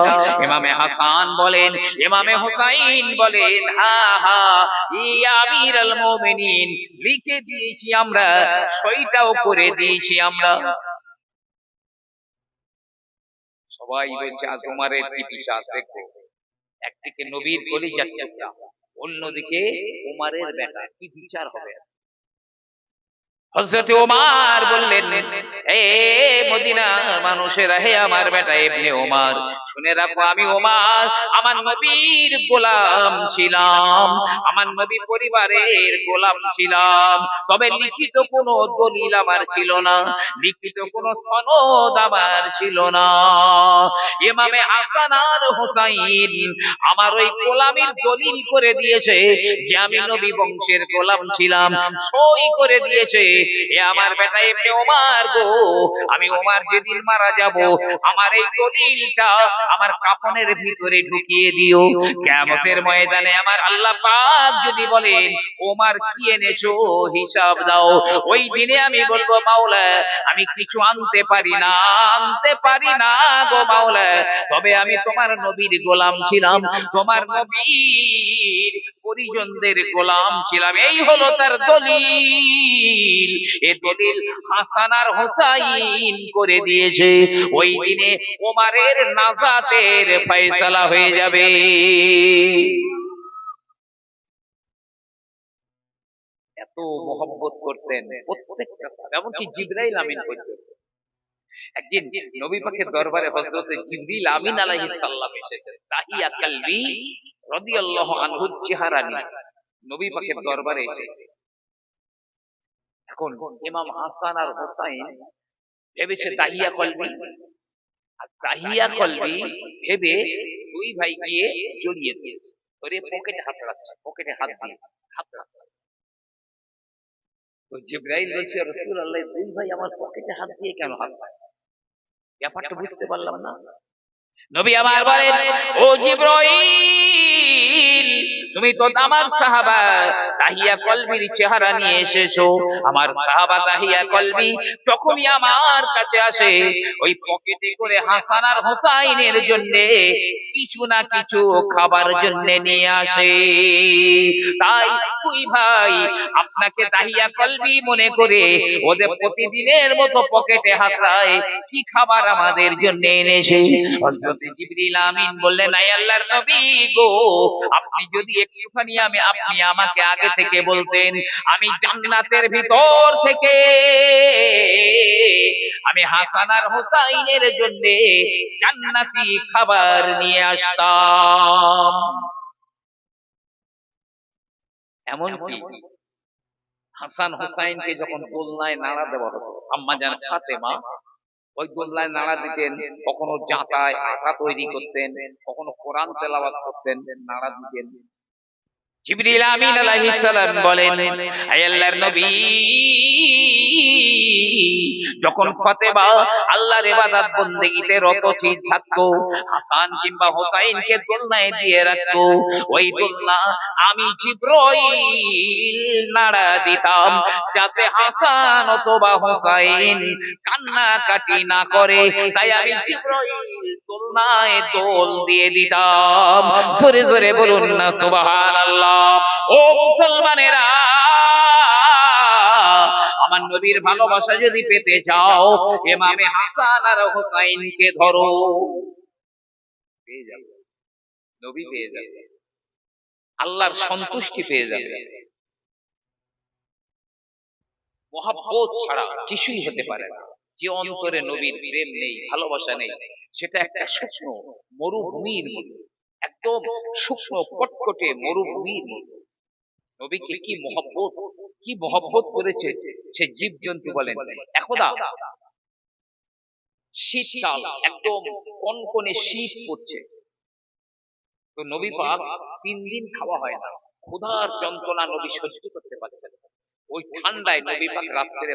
ইমামে হাসান বলেন, ইমামে হোসাইন বলেন, হা হা, ইয়া আমিরাল মুমিনিন, লিখে দিয়েছি আমরা, সইটাও করে দিয়েছি আমরা। সবাই বলছে, আজ ওমরের কি বিচার দেখো, একদিকে নবীর কলিজার টুকরা, অন্যদিকে ওমরের বেটা, কি বিচার হবে? হযরত ওমর বললেন, এ মদিনার মানুষেরা, হে আমার বেটা ইবনে ওমর, শুনে রাখো, আমি ওমর আমার নবীর গোলাম ছিলাম, আমার নবী পরিবারের গোলাম ছিলাম, তবে লিখিত কোনো দলিল আমার ছিল না, লিখিত কোনো সনদ আমার ছিল না। ইমামে হাসান আর হোসাইন আমার ওই গোলামির দলিল করে দিয়েছে যে আমি নবী বংশের গোলাম ছিলাম, সই করে দিয়েছে। এ আমার বেটা ইবনে ওমর গো, আমি ওমর যেদিন মারা যাব আমার এই দলিলটা আমার কাফনের ভিতরে ঢুকিয়ে দিও। কিয়ামতের ময়দানে আমার আল্লাহ পাক যদি বলেন ওমর কি এনেছো হিসাব দাও, ওই দিনে আমি বলবো মাওলা আমি কিছু আনতে পারি না গো মাওলা, তবে আমি তোমার নবীর গোলাম ছিলাম, তোমার নবীর পরিজনদের গোলাম ছিলাম। এই হলো তার দলিল। এ দলিল হাসান আর হোসাইন করে দিয়েছে। ওই দিনে ওমরের নাজাতের ফয়সালা হয়ে যাবে। এত মহব্বত করতেন প্রত্যেকটা সাহাবা, এমনকি জিবরাইল আমিন পর্যন্ত। একদিন নবী পাকের দরবারে হযরত জিবরিল আমিন আলাইহিস সালাম এসেছেন। তাহিয়া কলবি রাদিয়াল্লাহু আনহু চেহারা নিয়ে নবী পাকের দরবারে এসে, এখন ইমাম হাসান আর হোসাইন ভেবেছে দাহিয়া কলবি, আর দাহিয়া কলবি ভেবে দুই ভাই গিয়ে জড়িয়ে দিয়েছে, ধরে পকেটে হাত রাখছে, পকেটে হাত দিয়ে হাত রাখছে। তো জিবরাইল বলছে রাসূলুল্লাহ দুই ভাই আমার পকেটে হাত দিয়ে কেন হাত রাখছে, ব্যাপারটা বুঝতে পারলাম না। নবী আমার বলেন ও জিবরাইল তুমি তো আমার সাহাবা তাহিয়া কলবির চেহারা নিয়ে এসেছো। আমার সাহাবা তাহিয়া কলবি যখনই আমার কাছে আসে ওই পকেটে করে হাসান আর হোসাইনের জন্য কিছু না কিছু খাবার জন্য নিয়ে আসে। তাই দুই ভাই আপনাকে তাহিয়া কলবি মনে করে ওদের প্রতিদিনের মতো পকেটে হাত রায় কি খাবার আমাদের জন্য এনেছে। হযরত জিবরিল আমিন বললেন আয় আল্লাহর নবী গো, আপনি যদি একটুখানি আপনি আমাকে আগে থেকে বলতেন আমি জান্নাতের ভিতর থেকে আমি হাসান আর হোসাইনের জন্য জান্নাতি খাবার নিয়ে আসতাম। এমনকি হাসান হোসাইনকে যখন দোলনায় নাড়া দেওয়া হতো, আম্মা জান ফাতেমা ওই দোলনায় নাড়া দিতেন, কখনো জাঁতায় আটা তৈরি করতেন, কখনো কোরআন তেলাওয়াত করতেন, নাড়া দিতেন। জিবরিল আমিন আলাইহিস সালাম বলেন হে আল্লাহর নবী, যখন ফাতেমা আল্লাহর ইবাদত বন্দেগীতে রত থাকতো হাসান কিংবা হোসাইনকে দোলনায় দিয়ে রাখতো, ওই দোলনা আমি জিবরাইল নাড়া দিতাম যাতে হাসান অথবা হোসাইন কান্নাকাটি না করে। তাই আমি জিবরাইল দোলনায় দোল দিয়ে দিতাম। জোরে জোরে বলুন না সুবহানাল্লাহ। ও মুসলমানেরা, আমার নবীর ভালোবাসা যদি পেতে চাও ইমামে হাসান আর হোসাইনকে ধরো, পেয়ে যাবে, নবী পেয়ে যাবে, আল্লাহর সন্তুষ্টি পেয়ে যাবে। মহব্বত ছাড়া কিছুই হতে পারে না। যে অন্তরে নবীর প্রেম নেই, ভালোবাসা নেই, সেটা একটা শুকনো মরুভূমির মতো, একদম শুকনো কটকটে মরুভূমির মতো। নবীকে কি মহব্বত করেছে সে জীবজন্তু বলেন। একদা শীতকাল, একদম কনকনে শীত পড়ছে, তো নবী পাক 3 দিন খাওয়া হয় না, ক্ষুধার যন্ত্রণা নবী সহ্য করতে পারছেন না। ওই ঠান্ডায় নবী পাক রাত্রে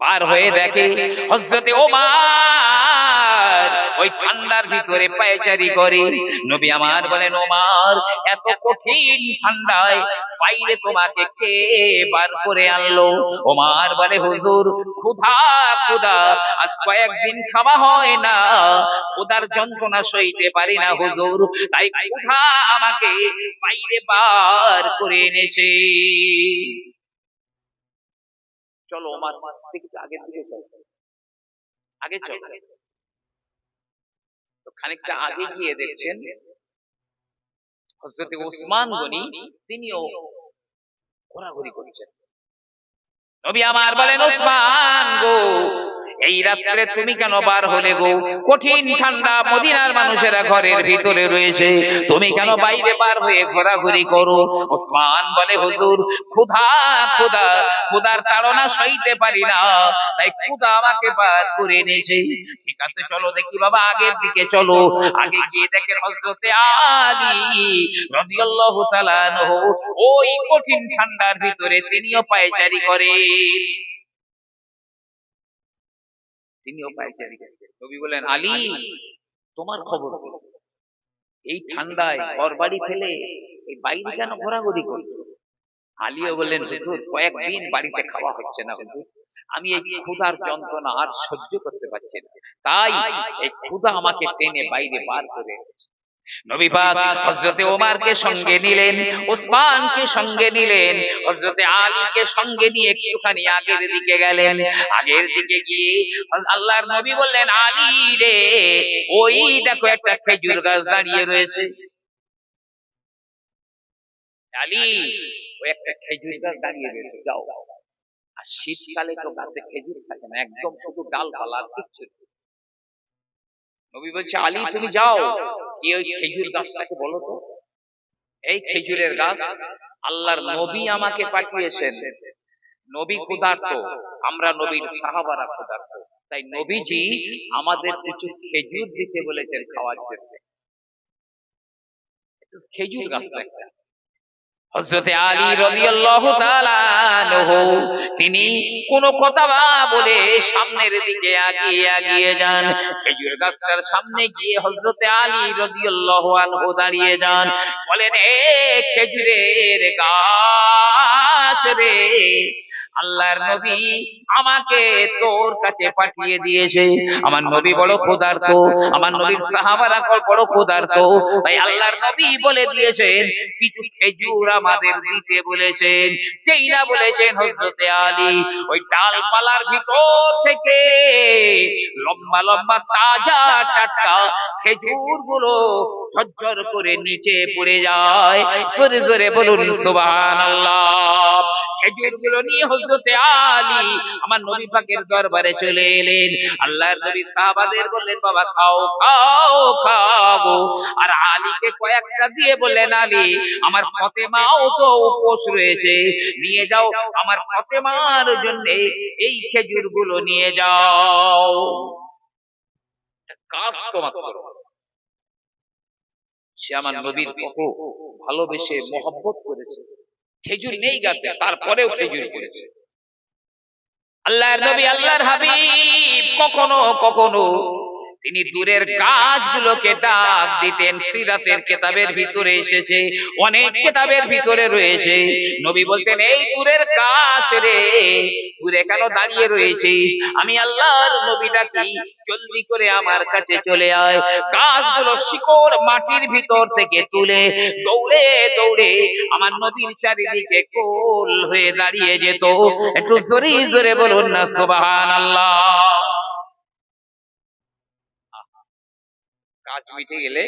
বার হয়ে দেখে হযরতে ওমর ওই ঠান্ডার ভিতরে পায়চারি করে। নবী আমার বলেন ওমর এত কঠিন ঠান্ডায় বাইরে তোমাকে কে বার করে আনলো? ওমর বলে হুজুর ক্ষুধা আজ কয়েকদিন খাওয়া হয় না, ক্ষুধার যন্ত্রণা সইতে পারি না হুজুর, তাই ক্ষুধা আমাকে বাইরে বার করে এনেছে। চলো ওমর আগের দিকে চলো, আগে চলো। তো খানিকটা আগে গিয়ে দেখছেন হযরত ওসমান গনি তিনিও ঘোরাঘুরি করছেন। নবী আমার বলেন ওসমান গো, এই রাত্রে তুমি কেন বার হলে গো? কঠিন ঠান্ডা, মদিনার মানুষেরা ঘরের ভিতরে রয়েছে, তুমি কেন বাইরে বার হয়ে ঘোরাঘুরি করো? ওসমান বলে, হুজুর, ক্ষুধা ক্ষুধা ক্ষুধার তাড়না সইতে পারি না, তাই ক্ষুধা আমাকে বার করে এনেছে। ঠিক আছে, চলো দেখি বাবা, আগের দিকে চলো। আগে গিয়ে দেখেন হযরতে আলী রাদিয়াল্লাহু তাআলা আনহু ওই কঠিন ঠান্ডার ভিতরে তিনিও পায়চারি করেন। নবী বলেন, আলী, তোমার খবর কি? এই ঠান্ডায় ঘরবাড়ি ফেলে এই বাইরে কেন ঘোরাঘুরি করছো? আলীও বললেন, হুজুর, কয়েকদিন বাড়িতে খাওয়া হচ্ছে না হুজুর, আমি এই ক্ষুধার যন্ত্রণা আর সহ্য করতে পারছি না, তাই এই ক্ষুধা আমাকে টেনে বাইরে বার করে এনেছে। নবী পাক হযরতে ওমরকে সঙ্গে নিলেন, ওসমানকে সঙ্গে নিলেন, হযরতে আলীকে সঙ্গে নিয়ে একটুখানি আগের দিকে গেলেন। আগের দিকে গিয়ে আল্লাহর নবী বললেন, আলী রে, ওই দেখো একটা খেজুর গাছ দাঁড়িয়ে রয়েছে। আলী, ওই একটা খেজুর গাছ দাঁড়িয়ে রয়েছে, যাও। আর শীতকালে তো গাছে খেজুর থাকে না, একদম শুধু ডালপালা আর কিচ্ছু নেই। নবী বলছে, আলী, তুমি যাও, গিয়ে ওই খেজুর গাছটাকে বলো তো, এই খেজুরের গাছ, আল্লাহর নবী আমাকে পাঠিয়েছেন, নবী ক্ষুধার্ত, আমরা নবীর সাহাবারা ক্ষুধার্ত, তাই নবীজি আমাদের কিছু খেজুর দিতে বলেছেন খাওয়ার জন্য। খেজুর গাছটা হযরতে আলী রাদিয়াল্লাহু তাআলা আনহু তিনি কোনো কথা না বলে সামনের দিকে এগিয়ে যান। খেজুর গাছটার সামনে গিয়ে হযরতে আলী রাদিয়াল্লাহু আনহু দাঁড়িয়ে যান, বলেন, এ খেজুরের গাছ রে, আল্লাহর নবী আমাকে তোর কাছে পাঠিয়ে দিয়েছে। আমার নবী বড় ক্ষুধার্ত, আমার নবীর সাহাবারা বড় ক্ষুধার্ত, তাই আল্লাহর নবী বলে দিয়েছেন কিছু খেজুর আমাদের দিতে বলেছেন। যেই না বলেছেন হযরতে আলী ওই ডালপালার ভিতর থেকে লম্বা লম্বা তাজা টাটকা খেজুর গুলো ঝরঝর করে নিচে পড়ে যায়। জোরে জোরে বলুন সুবহানাল্লাহ। খেজুর গুলো নিয়ে হযরতে আলী আমার নবী পাকের দরবারে চলে এলেন। আল্লাহর নবী সাহাবাদের বললেন, বাবা খাও খাও খাও। আর আলীকে কয়েকটা দিয়ে বললেন, আলী, আমার ফাতেমাও তো উপোস রয়েছে, নিয়ে যাও, আমার ফাতেমার জন্য এই খেজুর গুলো নিয়ে যাও। কাজ তো মাত্র, সে আমার নবীর কত ভালোবেসে মহব্বত করেছে। খেজুর নেই গাছে, তারপরেও খেজুর করেছে। আল্লাহর নবী, আল্লাহর হাবিব কখনো কখনো তিনি দূরের গাছগুলোকে ডাক দিতেন। সিরাতের কিতাবের ভিতরে এসেছে, অনেক কিতাবের ভিতরে রয়েছে, নবী বলতেন, এই দূরের গাছ রে, দূরে কেন দাঁড়িয়ে রয়েছিস? আমি আল্লাহর নবী ডাকি, জলদি করে আমার কাছে চলে আয়। গাছগুলো শিকড় মাটির ভিতর থেকে তুলে দৌড়ে দৌড়ে আমার নবীর চারিদিকে গোল হয়ে দাঁড়িয়ে যেত। একটু জোরে জোরে বলুন না সুবহানাল্লাহ। কাজ মিটে গেলে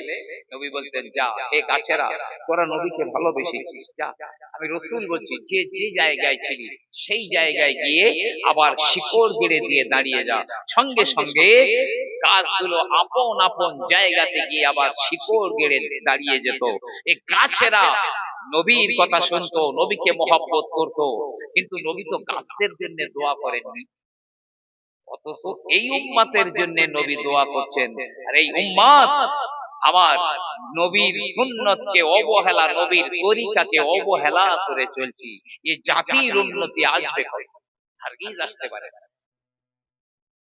নবী বলতেন, যা হে গাছেরা, তোরা নবীকে ভালোবেসেছিস, যা, আমি রাসূল বলছি, যে যে জায়গায় ছিলি সেই জায়গায় গিয়ে আবার শিকড় গেড়ে দিয়ে দাঁড়িয়ে যা। সঙ্গে সঙ্গে গাছগুলো আপন আপন জায়গাতে গিয়ে আবার শিকড় গেড়ে দাঁড়িয়ে যেত। এই গাছেরা নবীর কথা শুনতো, নবীকে মহব্বত করতো, কিন্তু নবী তো গাছদের জন্য দোয়া করেননি, অথচ এই উম্মতের জন্য নবী দোয়া করছেন। আর এই উম্মত আমার নবীর সুন্নতকে অবহেলা, নবীর তরিকাকে অবহেলা করে চলছি, এই জাতির উন্নতি আসবে কবে? হারগিজ আসতে পারে না,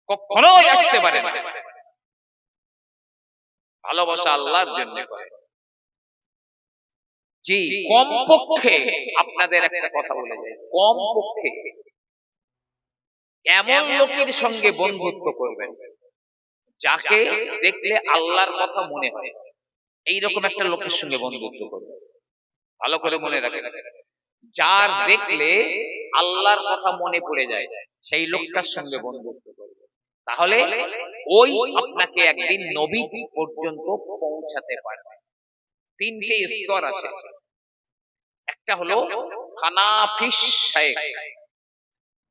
কখনোই আসতে পারে না। ভালোবাসা আল্লাহর জন্য করে। জি, কমপক্ষে আপনাদের একটা কথা বলে যায়, কমপক্ষে এমন লোকের সঙ্গে বন্ধুত্ব করবেন যাকে দেখলে আল্লাহর কথা মনে হয়, এইরকম একটা লোকের সঙ্গে বন্ধুত্ব করবেন। ভালো করে মনে রাখেন, যার দেখলে আল্লাহর কথা মনে পড়ে যায় সেই লোকটার সঙ্গে বন্ধুত্ব করবেন, তাহলে ওই আপনাকে একদিন নবী পর্যন্ত পৌঁছাতে পারবে। তিনটে স্তর আছে, একটা হলো হানাফি শাইখ,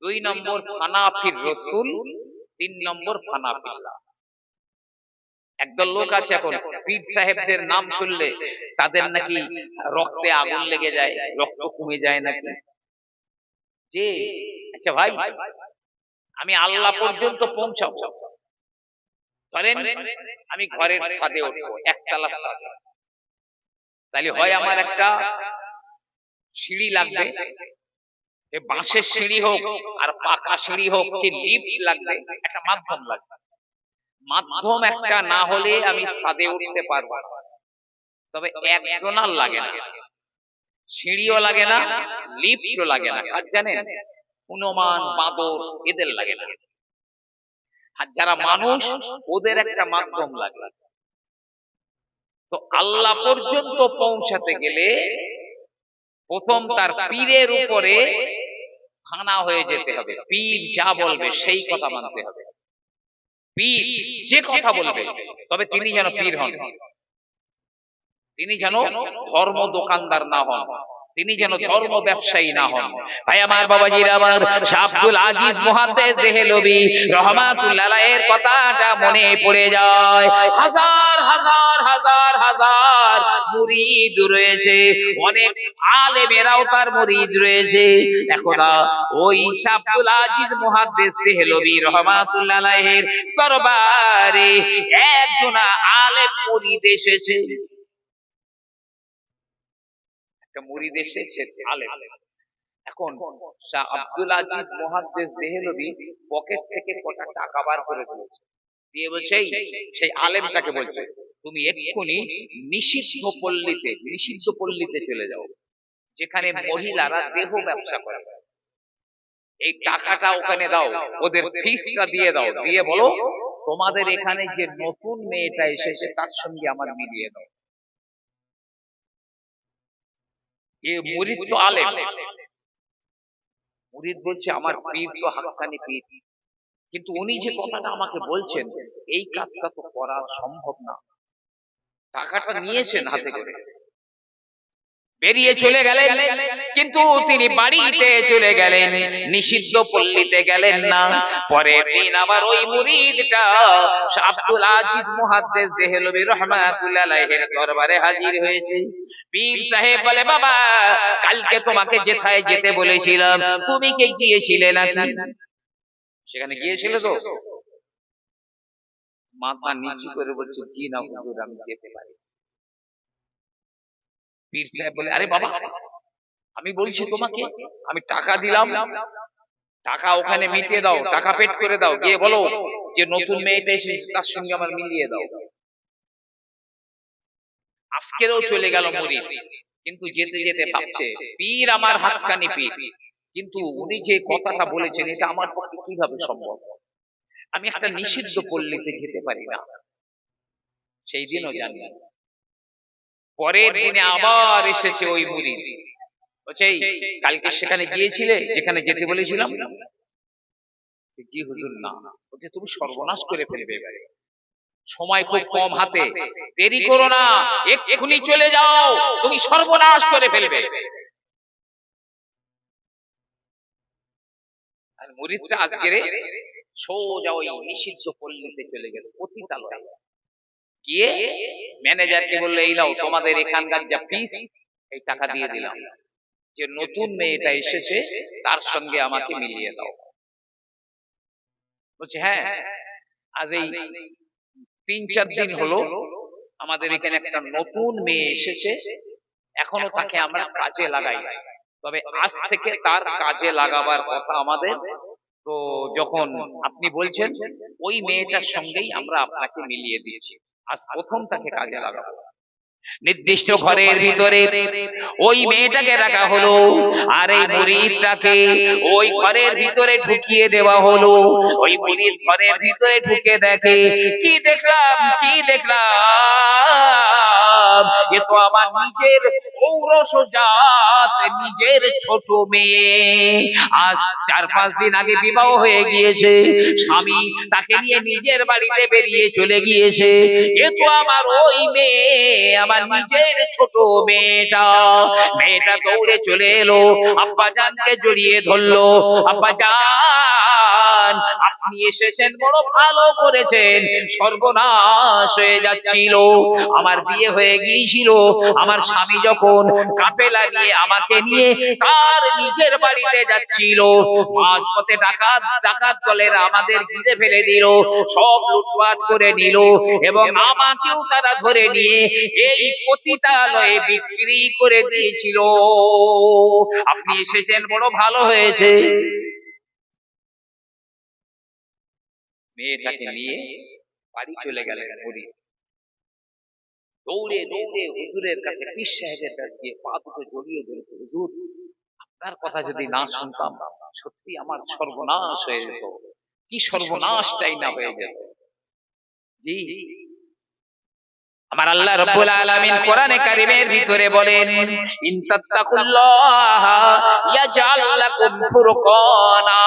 দুই নম্বর হানাফির রাসূল, 3 নম্বর ফানা ফিল্লাহ। একদল লোক আছে এখন পীর সাহেবদের নাম শুনলে তাদের নাকি রক্তে আগুন লেগে যায়, রক্ত কমে যায় নাকি। যে আচ্ছা ভাই, আমি আল্লাহ পর্যন্ত পৌঁছাবো, ধরেন আমি ঘরের ছাদে উঠবো, একতলা ছাদ, তাহলে হয় আমার একটা সিঁড়ি লাগবে, বাঁশের সিঁড়ি হোক আর পাকা সিঁড়ি হোক, কি লিফট লাগবে, একটা মাধ্যম লাগবে। মাধ্যম একটা না হলে আমি ছাদে উঠতে পারবো না। তবে একজনার লাগে না, সিঁড়িও লাগে না, লিফটও লাগে না। আর জানেন, হনুমান, বাঁদর এদের লাগে না। আর যারা মানুষ, ওদের একটা মাধ্যম লাগে। তো আল্লাহ পর্যন্ত পৌঁছাতে গেলে প্রথম তার পীরের উপরে ফানা হয়ে যেতে হবে। পীর যা বলবে সেই কথা মানতে হবে। পীর যে কথা বলবে, তবে তিনি যেন পীর হন, তিনি যেন ধর্ম দোকানদার না হন, তিনি যেন ধর্ম ব্যবসায়ী না হন। ভাই আমার, বাবাজির আমার, শাহ আব্দুল আজিজ মুহাদ্দিস দেহলভী রাহমাতুল্লাহ আলাইহির কথাটা মনে পড়ে যায়। হাজার হাজার হাজার হাজার মুরিদ রয়েছে, অনেক আলেমেরাও তার মুরিদ রয়েছে। একদা ওই শাহ আব্দুল আজিজ মুহাদ্দিস দেহলভী রাহমাতুল্লাহ আলাইহির দরবারে একজন আলেম মুরিদ এসেছে। মুরিদ এসেছে আলেম। এখন শাহ আব্দুল আজিজ মুহাদ্দিস দেহলভী পকেট থেকে কটা টাকা বার করে দিয়েছে, দিয়ে বলছে সেই আলেমটাকে বলছে, তুমি এক্ষুনি নিষিদ্ধ পল্লীতে চলে যাও, যেখানে মহিলারা দেহ ব্যবসা করে। এই টাকাটা ওখানে দাও, ওদের ফিসটা দিয়ে দাও, দিয়ে বলো তোমাদের এখানে যে নতুন মেয়েটা এসেছে তার সঙ্গে আমার মিলিয়ে দাও। মুরিদ তো আলেম, মুরিদ বলছে আমার পীর তো হাক্কানি পীর, কিন্তু উনি যে কথাটা আমাকে বলছেন এই কাজটা তো করা সম্ভব না। টাকাটা নিয়েছেন হাতে করে, বেরিয়ে চলে গেলেন, কিন্তু তিনি বাড়িতে চলে গেলেন, নিষিদ্ধ পল্লীতে গেলেন না। পরের দিন আবার ওই মুরিদটা শাহ আব্দুল আজিজ মুহাদ্দিস দেহলভী রাহমাতুল্লাহ আলাইহির দরবারে হাজির হয়েছে। পীর সাহেব বলে, বাবা কালকে তোমাকে যেথায় যেতে বলেছিলাম তুমি কি গিয়েছিলে নাকি? সেখানে গিয়েছিলে তো? মাথা নিচু করে বলছে, জি না হুজুর, আমি যেতে পারি। পীর সাহেব বলে, আরে বাবা, আমি বলছি তোমাকে, আমি টাকা দিলাম, টাকা ওখানে মিটিয়ে দাও, টাকা পেড করে দাও, গিয়ে বলো যে নতুন মেয়েটা এসেছে তার সঙ্গে আমার মিলিয়ে দাও। আজকেও চলে গেল মুরিদ, কিন্তু যেতে যেতে ভাবছে পীর আমার হাক্কানি পীর, কিন্তু উনি যে কথাটা বলেছেন এটা আমার পক্ষে কিভাবে সম্ভব, আমি একটা নিষিদ্ধ পল্লীতে যেতে পারি না। সেই দিনও জানি। পরের দিনে আবার এসেছে ওই মুরিদ, বলছে কালকে সেখানে গিয়েছিলে যেখানে যেতে বলেছিলাম? জি হুজুর না। বলছে তুমি সর্বনাশ করে ফেলবে, সময় খুব কম হাতে, দেরি করো না, এক্ষুনি চলে যাও, তুমি সর্বনাশ করে ফেলবে। আর মুরিদটা আজকে সোজা ওই নিষিদ্ধ পল্লীতে চলে গেছে, পতিতালয়। গিয়ে ম্যানেজারকে বললো, এই নাও তোমাদের এখানকার যা ফিস, এই টাকা দিয়ে দিলাম, যে নতুন মেয়েটা এসেছে তার সঙ্গে আমাকে মিলিয়ে দাও। বলছে হ্যাঁ, আজ এই 3-4 দিন হলো আমাদের এখানে একটা নতুন মেয়ে এসেছে, এখনো তাকে আমরা কাজে লাগাই, তবে আজ থেকে তার কাজে লাগাবার কথা আমাদের। তো যখন আপনি বলছেন ওই মেয়েটার সঙ্গেই আমরা আপনাকে মিলিয়ে দিয়েছি, আজ প্রথম তাকে কাজে লাগাবো। নির্দিষ্ট ঘরের ভিতরে ওই মেয়েটাকে রাখা হলো, আর এই মুরিদটাকে ওই ঘরের ভিতরে ঢুকিয়ে দেওয়া হলো। ওই মুরিদ ঘরের ভিতরে ঢুকে দেখে, কি দেখলাম এ তো আমার নিজের ঔরসজাত, নিজের ছোট মেয়ে। আজ 4-5 দিন আগে বিবাহ হয়ে গিয়েছে, স্বামী তাকে নিয়ে নিজের বাড়িতে বেরিয়ে চলে গিয়েছে। এ তো আমার ওই মেয়ে, আমার নিজের ছোট মেয়েটা। মেয়েটা দৌড়ে চলে এলো, আব্বাজানকে জড়িয়ে ধরলো। আব্বাজান, আপনি এসেছেন, বড় ভালো করেছেন, সর্বনাশ হয়ে যাচ্ছিল। আমার বিয়ে হয়ে গিয়েছিল, আমার স্বামী যখন কাফেলা নিয়ে আমাকে নিয়ে তার নিজের বাড়িতে যাচ্ছিল, মাঝপথে ডাকাত দলেরা আমাদের ঘিরে ফেলে দিল, সব লুটপাট করে নিল এবং আমাকেও তারা ধরে নিয়ে এই পতিতালয়ে বিক্রি করে দিয়েছিল। আপনি এসেছেন, বড় ভালো হয়েছে। মেয়েটাকে নিয়ে বাড়ি চলে গেলেন মুরিদ। দৌড়ে দৌড়ে হুজুরের কাছে, পীর সাহেবের কাছে গিয়ে পা দুটো জড়িয়ে ধরেছে, হুজুর আপনার কথা যদি না শুনতাম, সত্যি আমার সর্বনাশ হয়ে যেত। কি সর্বনাশটাই না হয়ে যেত। জি, আমার আল্লাহ রাব্বুল আলামিন কোরআনে কারীমের ভিতরে বলেন, ইন তাত্তাকুল্লাহা ইয়াজআল লাকুম ফুরকানা।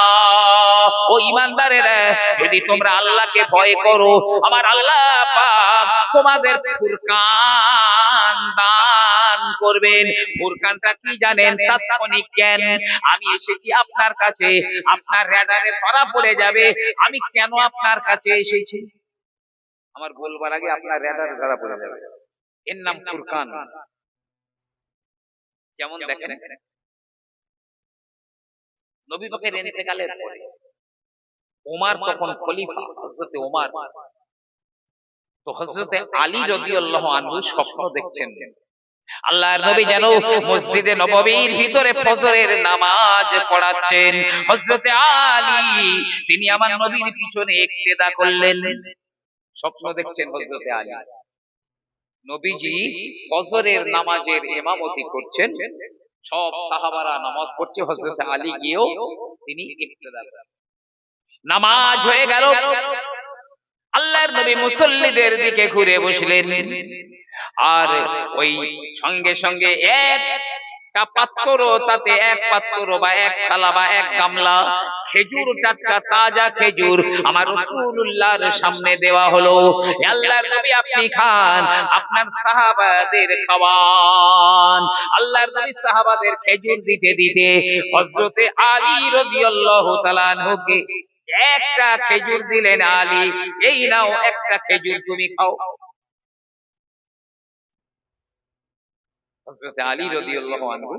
ও ঈমানদারেরা, যদি তোমরা আল্লাহকে ভয় করো, আমার আল্লাহ পাক তোমাদের ফুরকান দান করবেন। ফুরকানটা কি জানেন? তাৎক্ষণিক জ্ঞান। আমি এসেছি আপনার কাছে, আপনার রাডারে ধরা পড়ে যাবে আমি কেন আপনার কাছে এসেছি। আমার বলবার আগে আপনার রাডারে ধরা পড়ে যাবে। এর নাম ফুরকান। যেমন দেখেন, নবী পাকের ইন্তেকালের পরে ওমর তখন খলিফা, হযরতে ওমর। তো হযরতে আলী রাদিয়াল্লাহু আনহু স্বপ্ন দেখছেন, আল্লাহর নবী যেন মসজিদে নববীর ভিতরে ফজরের নামাজ পড়াচ্ছেন। হযরতে আলী তিনি আমার নবীর পিছনে ইক্তেদা করলেন। স্বপ্ন দেখছেন হযরতে আলী, নবীজি ফজরের নামাজের ইমামতি করছেন, সব সাহাবারা নামাজ পড়ছে, হযরতে আলী গিয়েও তিনি ইক্তেদা করেন। নামাজ হয়ে গেল, আল্লাহর নবী মুসল্লিদের দিকে ঘুরে বসলেন। আর ওই সঙ্গে সঙ্গে একটা পাত্র, তাতে এক পাত্র বা এক থালা বা এক গামলা খেজুর, টাটকা তাজা খেজুর আমার রাসূলুল্লাহর সামনে দেওয়া হলো। আল্লাহর নবী আপনি খান, আপনার সাহাবাদের খাওয়ান। আল্লাহর নবী সাহাবাদের খেজুর দিতে দিতে হযরতে আলী রাদিয়াল্লাহু তাআলা আনহুকে একটা খেজুর দিলেন। আলী, এই নাও একটা খেজুর, তুমি খাও। হযরতে আলী রাদিয়াল্লাহু আনহু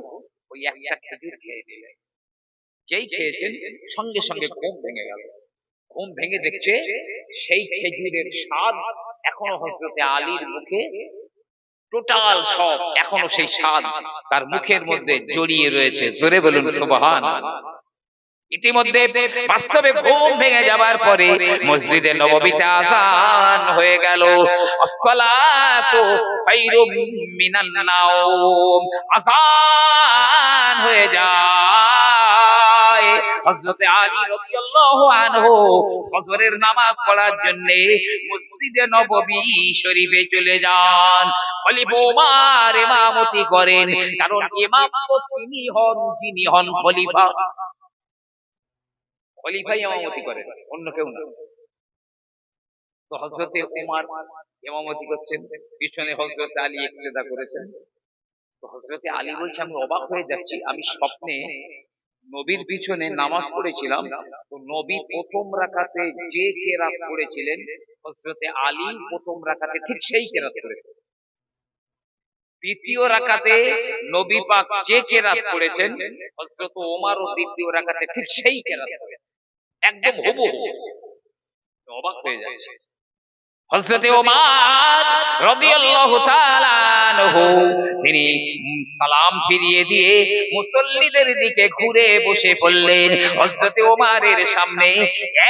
ওই একটা খেজুর খেয়ে দিলেন। যেই খেয়েছেন সঙ্গে সঙ্গে ঘুম ভেঙে গেল। ঘুম ভেঙে দেখছে সেই খেজুরের স্বাদ এখনো হযরতে আলীর মুখে, টোটাল সব এখনো সেই স্বাদ তার মুখের মধ্যে জড়িয়ে রয়েছে। জোরে বলুন সুবহানাল্লাহ। ইতিমধ্যে বাস্তবে ঘুম ভেঙে যাবার পরে মসজিদে নববীতে আযান হয়ে গেল। আসসালাতু খায়রুম মিনান নাওম। আযান হয়ে যায়। হযরতে আলী রাদিয়াল্লাহু আনহু ফজরের নামাজ পড়ার জন্য মসজিদে নববী শরীফে চলে যান। খলিফা ওমর ইমামতি করেন, কারণ ইমাম তো তিনি হন যিনি হন খলিফা। খলিফাই ইমামতি করেন, অন্য কেউ না। তো হযরতে ওমর ইমামতি করছেন, পিছনে হযরতে আলী ইক্তেদা করেছেন। তো হযরতে আলী বলছে, আমি অবাক হয়ে যাচ্ছি, আমি স্বপ্নে নবীর পিছনে নামাজ পড়েছিলাম, তো নবী প্রথম রাকাতে যে কেরাত পড়েছিলেন, হযরতে আলী প্রথম রাকাতে ঠিক সেই কেরাত পড়েছেন। দ্বিতীয় রাকাতে নবী পাক যে কেরাত পড়েছেন, হযরত ওমরও দ্বিতীয় রাকাতে ঠিক সেই কেরাত পড়েছেন, একদম হুবহু। অবাক হয়ে যাচ্ছে। হযরতে ওমর রাদিয়াল্লাহু তাআলা আনহু তিনি সালাম ফিরিয়ে দিয়ে মুসল্লিদের দিকে ঘুরে বসে পড়লেন। হযরতে ওমরের সামনে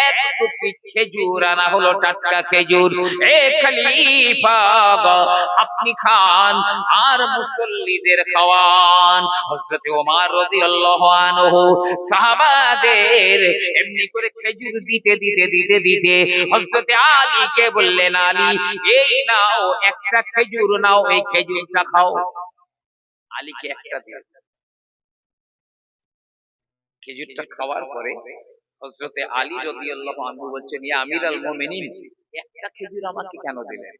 এক টুকরি খেজুর আনা হলো, টাটকা খেজুর। এ খলিফা, আপনি খান আর মুসল্লিদের খাওয়ান। হযরতে ওমর রাদিয়াল্লাহু আনহু সাহাবাদের এমনি করে খেজুর দিতে দিতে দিতে দিতে হযরতে আলীকে বললেন, আলী, এই নাও একটা খেজুর নাও, এই খেজুর খেজুরটা খাও। আলীকে একটা দিল। খেজুরটা খাওয়ার পরে হযরতে আলী রাদিয়াল্লাহু আনহু বলছেন, ইয়া আমিরাল মুমিনিন, একটা খেজুর আমাকে কেন দিলেন?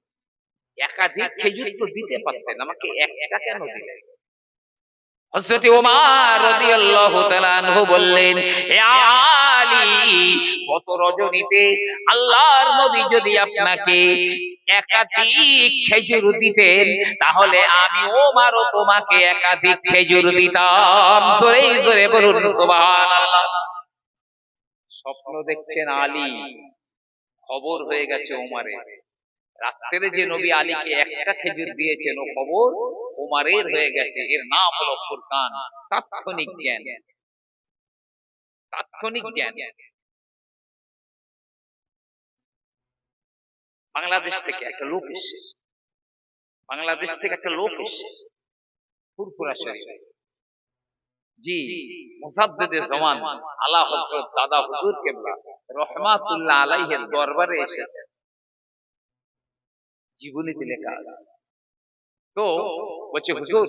একাধিক খেজুর তো দিতে পারতেন, আমাকে একটা কেন দিলেন? হযরত ওমর রাদিয়াল্লাহু তাআলা আনহু বললেন, হে আলী, গত রজনীতে আল্লাহর নবী যদি আপনাকে একাধিক খেজুর দিতেন, তাহলে আমি ওমরও তোমাকে একাধিক খেজুর দিতাম। জোরে জোরে বলুন সুবহানাল্লাহ। স্বপ্ন দেখছেন আলী, খবর হয়ে গেছে ওমরের। রাত্রে যে নবী আলীকে একটা খেজুর দিয়েছেন, ও খবর ওমরের হয়ে গেছে। এর নাম হলো ফুরকান, তাৎক্ষণিক জ্ঞান। তাৎক্ষণিক জ্ঞান। বাংলাদেশ থেকে একটা লোক এসে, বাংলাদেশ থেকে একটা লোক এসে ফুরফুরা শরীফ, জি মুসাদ্দেদে জামান আলা হযরত দাদা হুজুর কেবলা রহমাতুল্লাহ আলাইহির দরবারে এসেছে। জীবনীতে লেখা আছে। তো বলছে, হুজুর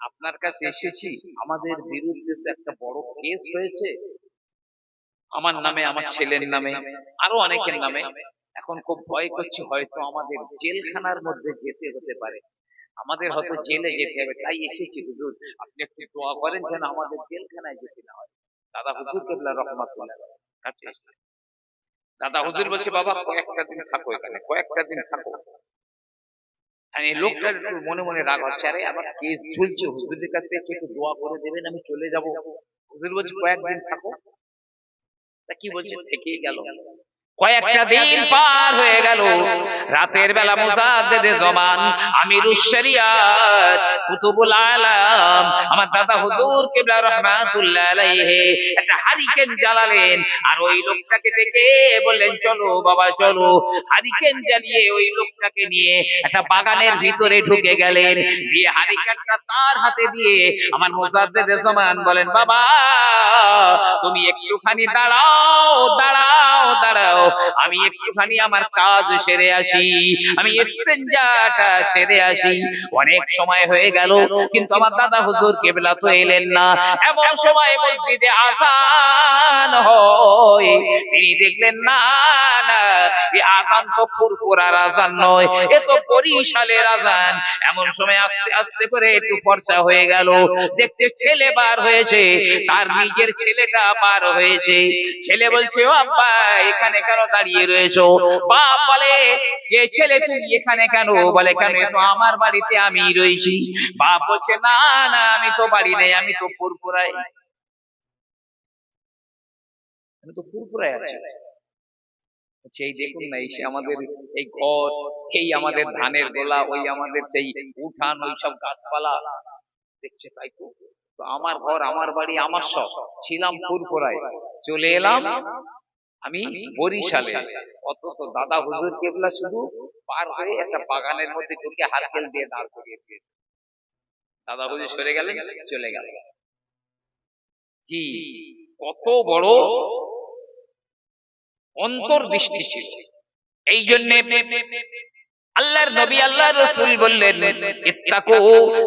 আপনার কাছে এসেছি, আমাদের বিরুদ্ধে তো একটা বড় কেস হয়েছে, আমার নামে, আমার ছেলের নামে, আরো অনেকের নামে। এখন খুব ভয় করছে, হয়তো আমাদের জেলখানার মধ্যে যেতে হতে পারে, আমাদের হয়তো জেলে যেতে হবে, তাই এসেছি হুজুর, আপনি একটু দোয়া করেন যেন আমাদের জেলখানায় যেতে না হয়। দাদা হুজুর কেবলা রহমাতুল্লাহ কাছে। দাদা হুজুর বলছে, বাবা কয়েকটা দিন থাকো এখানে, কয়েকটা দিন থাকো। এই লোকটার একটু মনে মনে রাগ হচ্ছে, আরে আমার কেস চলছে, হুজুরের কাছে একটু দোয়া করে দেবেন, আমি চলে যাব। হুজুর বলছে, কয়েকদিন থাকো। তা কি বলছে, থেকেই গেল। কয়েকটা দিন পার হয়ে গেল। রাতের বেলা মুসাদ্দেদে জামান আমিরুশ শরিয়াত কুতুবুল আলাম আমার দাদা হুজুর কিবলা রাহমাতুল্লাহ আলাইহি একটা হারিকেন জ্বালালেন, আর ওই লোকটাকে ডেকে বললেন, চলো বাবা চলো। হারিকেন জ্বালিয়ে ওই লোকটাকে নিয়ে একটা বাগানের ভিতরে ঢুকে গেলেন। দিয়ে হারিকেনটা তার হাতে দিয়ে আমার মুসাদ্দেদে জামান বলেন, বাবা তুমি একটুখানি দাঁড়াও দাঁড়াও দাঁড়াও, আমি একটুখানি আমার কাজ সেরে আসি, আমি ইস্তেঞ্জাটা সেরে আসি। অনেক সময় হয়ে গেল, কিন্তু আমার দাদা হুজুর কেবলা তো এলেন না। এমন সময় মসজিদে আযান হয়, তিনি দেখলেন না না, এই আযান তো ফুরফুরার আযান নয়, এ তো বরিশালের আযান। এমন সময় আস্তে আস্তে করে একটু ফর্সা হয়ে গেল, দেখতে ছেলে বার হয়েছে, তার নিজের ছেলেটা বার হয়েছে। ছেলে বলছে, ও আব্বা এখানে কেন দাঁড়িয়ে রয়েছো? বাপ বলে, এ ছেলে তুমি এখানে কেন? বলে, কেন, এ তো আমার বাড়িতে আমি রয়েছি। বাপ বলছে, না না আমি তো বাড়ি নেই, আমি তো ফুরফুরায়, আমি তো ফুরফুরায় আছি। সেই দেখুন না, এই আমাদের এই ঘর, এই আমাদের ধানের গোলা, ওই আমাদের সেই উঠান, ওই সব গাছপালা দেখছে, তাই তো। তো আমার ঘর, আমার বাড়ি, আমার সব, ছিলাম ফুরফুরায়, চলে এলাম আমি বরিশালে। অথচ দাদা হুজুর কেবলা শুধু পার হয়ে একটা বাগানের মধ্যে ঢুকে হারকেল দিয়ে দাঁড় করিয়ে দিয়েছে। দাদা হুজুর সরে গেলেন, চলে গেল। কি কত বড় অন্তর্দৃষ্টি ছিল। এই জন্য আল্লাহর নবী আল্লাহর রাসূল বললেন, ইত্তাকু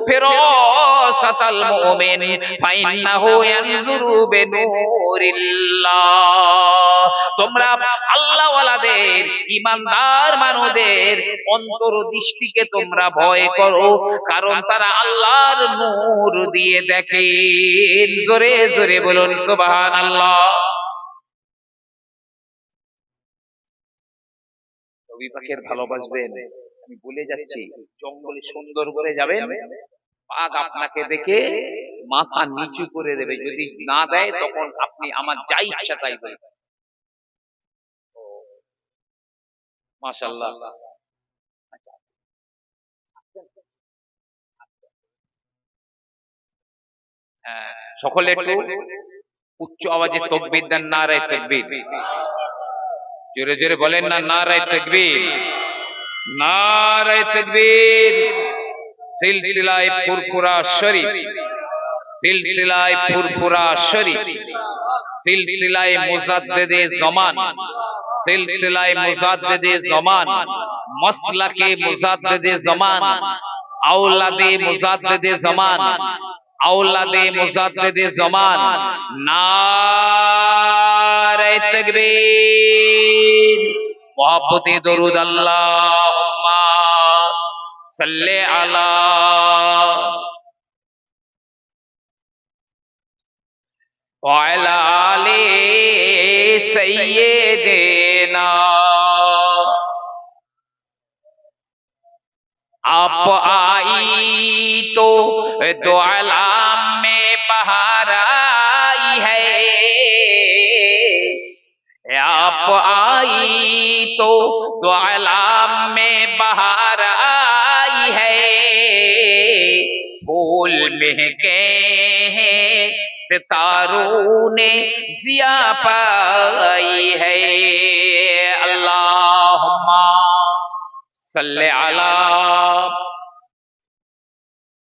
ফিরাসাতাল মুমিন ফাইন্নাহু ইয়ানজুরু বিনূরিল্লাহ। তোমরা আল্লাহ ওয়ালাদের, ঈমানদার মানুষদের অন্তর্দৃষ্টিকে তোমরা ভয় করো, কারণ তারা আল্লাহর নূর দিয়ে দেখেন। জোরে জোরে বলুন সুবহানাল্লাহ। নবী পাকের ভালোবাসবেন, আমি বলে যাচ্ছি, জঙ্গলে সুন্দর করে যাবেন, বাঘ আপনাকে দেখে মাথা নিচু করে দেবে, যদি না দেয় তখন আপনি আমার যা ইচ্ছা তাই বলবেন। মাশাআল্লাহ। সকলে একটু উচ্চ আওয়াজে তাকবীর দেন, নারে তাকবীর। জোরে জোরে বলেন না, নারে তাকবীর, নারে তাকবীর। সিলসিলায়ে ফুরফুরা শরীফ, সিলসিলায়ে ফুরফুরা শরীফ, সিলসিলায়ে মুজাদ্দেদে জামান, সিলসিলায়ে মুজাদ্দেদে জামান, মাসলাকে মুজাদ্দেদে জামান, औलादे मुजाद्दिदे ज़मान, औलादे मुजाद्दिदे ज़मान, नारे तकबीर, मोहब्बते दरूद अल्लाहुम्मा सल्ले अला वाला आले सय्यिदेना। आप आई तो दो आलम में बहार आई है, आप आई तो दो आलम में बहार आई है, फूल महके हैं सितारों ने जिया पाई है। अल्लाहुम्मा सल्ले अला